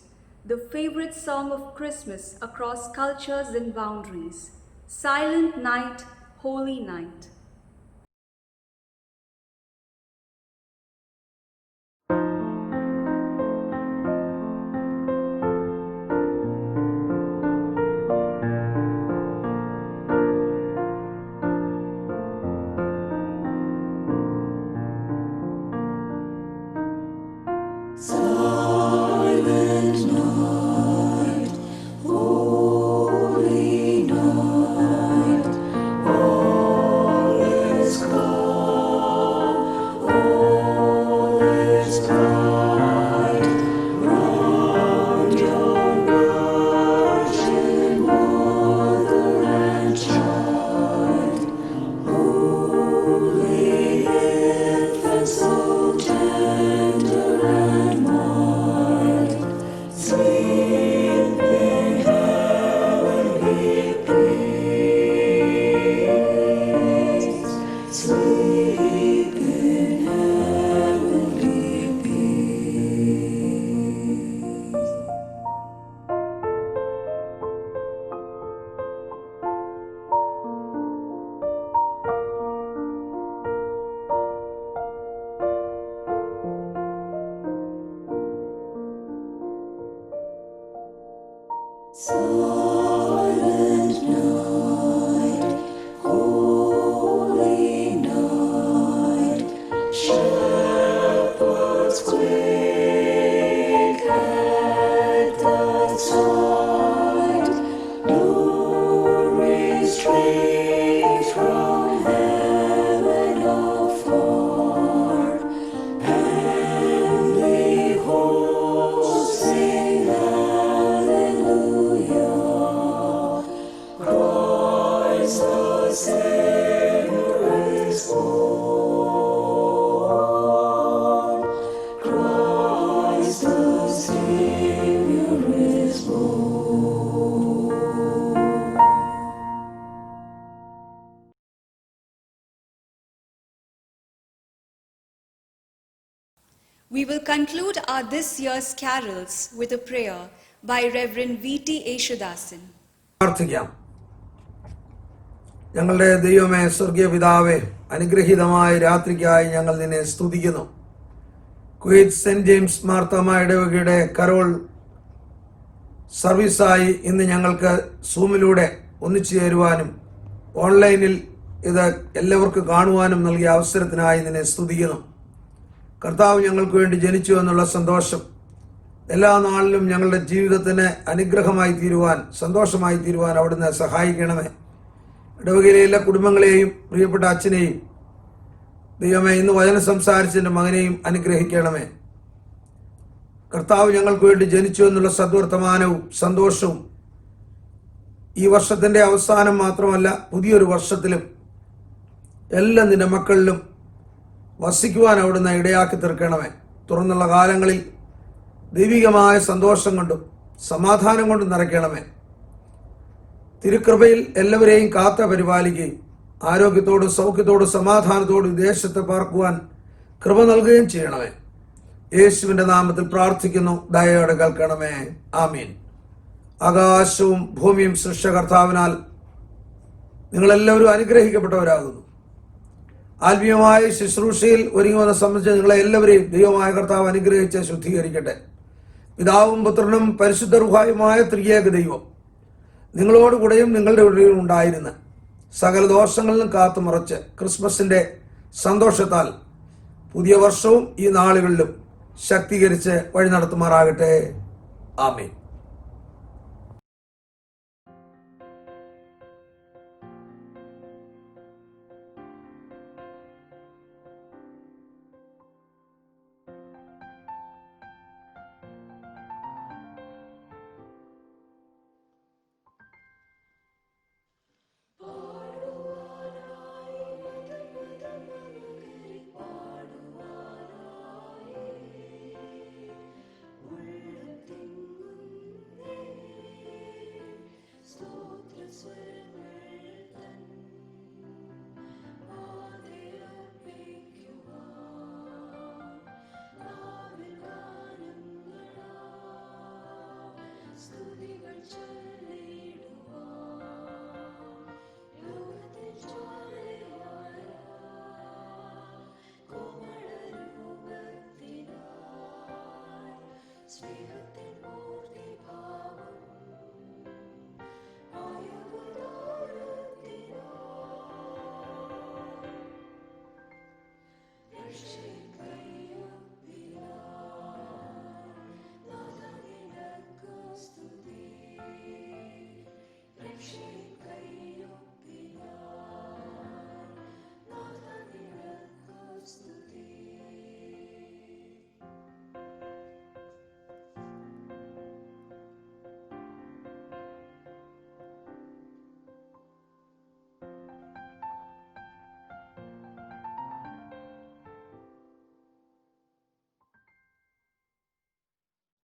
the favorite song of Christmas across cultures and boundaries, Silent Night, Holy Night. Silent night, holy night, all is calm, all is bright, round your virgin mother and child, holy infant so tender and mild, sleep in heavenly peace, sleep in heavenly peace. Silent night, holy night, shepherds quake at the sight, no restraint from heaven afar, and the hosts sing hallelujah. Christ the Savior is born. Christ the Savior is born. We will conclude our this year's carols with a prayer by Reverend V.T. Eshudasan. പ്രാർത്ഥിക്കാം. ഞങ്ങളുടെ ദൈവമേ, സ്വർഗീയ പിതാവേ, അനുഗ്രഹീതമായ രാത്രിക്കായി ഞങ്ങൾ നിന്നെ സ്തുതിക്കുന്നു. കുവൈറ്റ് സെന്റ് ജെയിംസ് മാർത്തോമ ഇടവകയുടെ കരോൾ സർവീസായി ഇന്ന് ഞങ്ങൾക്ക് സൂമിലൂടെ ഒന്നിച്ചു ചേരുവാനും ഓൺലൈനിൽ ഇത് എല്ലാവർക്കും കാണുവാനും നൽകിയ അവസരത്തിനായി നിന്നെ സ്തുതിക്കുന്നു. കർത്താവ് ഞങ്ങൾക്ക് വേണ്ടി ജനിച്ചു എന്നുള്ള സന്തോഷം എല്ലാ നാളിലും ഞങ്ങളുടെ ജീവിതത്തിന് അനുഗ്രഹമായി തീരുവാൻ, സന്തോഷമായി തീരുവാൻ അവിടുന്ന് സഹായിക്കണമേ. ഇടവകയിലെ എല്ലാ കുടുംബങ്ങളെയും പ്രിയപ്പെട്ട അച്ഛനെയും ദൈവമേ, ഇന്ന് വചനം സംസാരിച്ചതിൻ്റെ മകനെയും അനുഗ്രഹിക്കണമേ. കർത്താവ് ഞങ്ങൾക്ക് വേണ്ടി ജനിച്ചു എന്നുള്ള സദ്വർത്തമാനവും സന്തോഷവും ഈ വർഷത്തിൻ്റെ അവസാനം മാത്രമല്ല, പുതിയൊരു വർഷത്തിലും എല്ലാം നിന്റെ മക്കളിലും വസിക്കുവാൻ അവിടുന്ന് ഇടയാക്കി തീർക്കണമേ. തുറന്നുള്ള കാലങ്ങളിൽ ദൈവികമായ സന്തോഷം കൊണ്ടും സമാധാനം കൊണ്ടും നിറയ്ക്കണമേ. തിരുക്കൃപയിൽ എല്ലാവരെയും കാത്ത പരിപാലിക്കുകയും ആരോഗ്യത്തോടും സൗഖ്യത്തോടും സമാധാനത്തോടും ദേശത്ത് പാർക്കുവാൻ കൃപ നൽകുകയും ചെയ്യണമേ. യേശുവിന്റെ നാമത്തിൽ പ്രാർത്ഥിക്കുന്നു, ദയയോടെ കേൾക്കണമേ. ആമീൻ. ആകാശവും ഭൂമിയും സൃഷ്ടകർത്താവിനാൽ നിങ്ങളെല്ലാവരും അനുഗ്രഹിക്കപ്പെട്ടവരാകുന്നു. ആത്മീയമായ ശുശ്രൂഷയിൽ ഒരുങ്ങുവെന്നെ സംബന്ധിച്ച് നിങ്ങളെ എല്ലാവരെയും ദൈവമായ കർത്താവ് അനുഗ്രഹിച്ച് ശുദ്ധീകരിക്കട്ടെ. പിതാവും പുത്രനും പരിശുദ്ധ റൂഹായുമായ ത്രിയേക ദൈവം നിങ്ങളോടുകൂടെയും നിങ്ങളുടെ ഉള്ളിലും ഉണ്ടായിരുന്ന് സകല ദോഷങ്ങളിലും കാത്തുമറച്ച് ക്രിസ്മസിന്റെ സന്തോഷത്താൽ പുതിയ വർഷവും ഈ നാളുകളിലും ശക്തീകരിച്ച് വഴി നടത്തുമാറാകട്ടെ. ആമേൻ.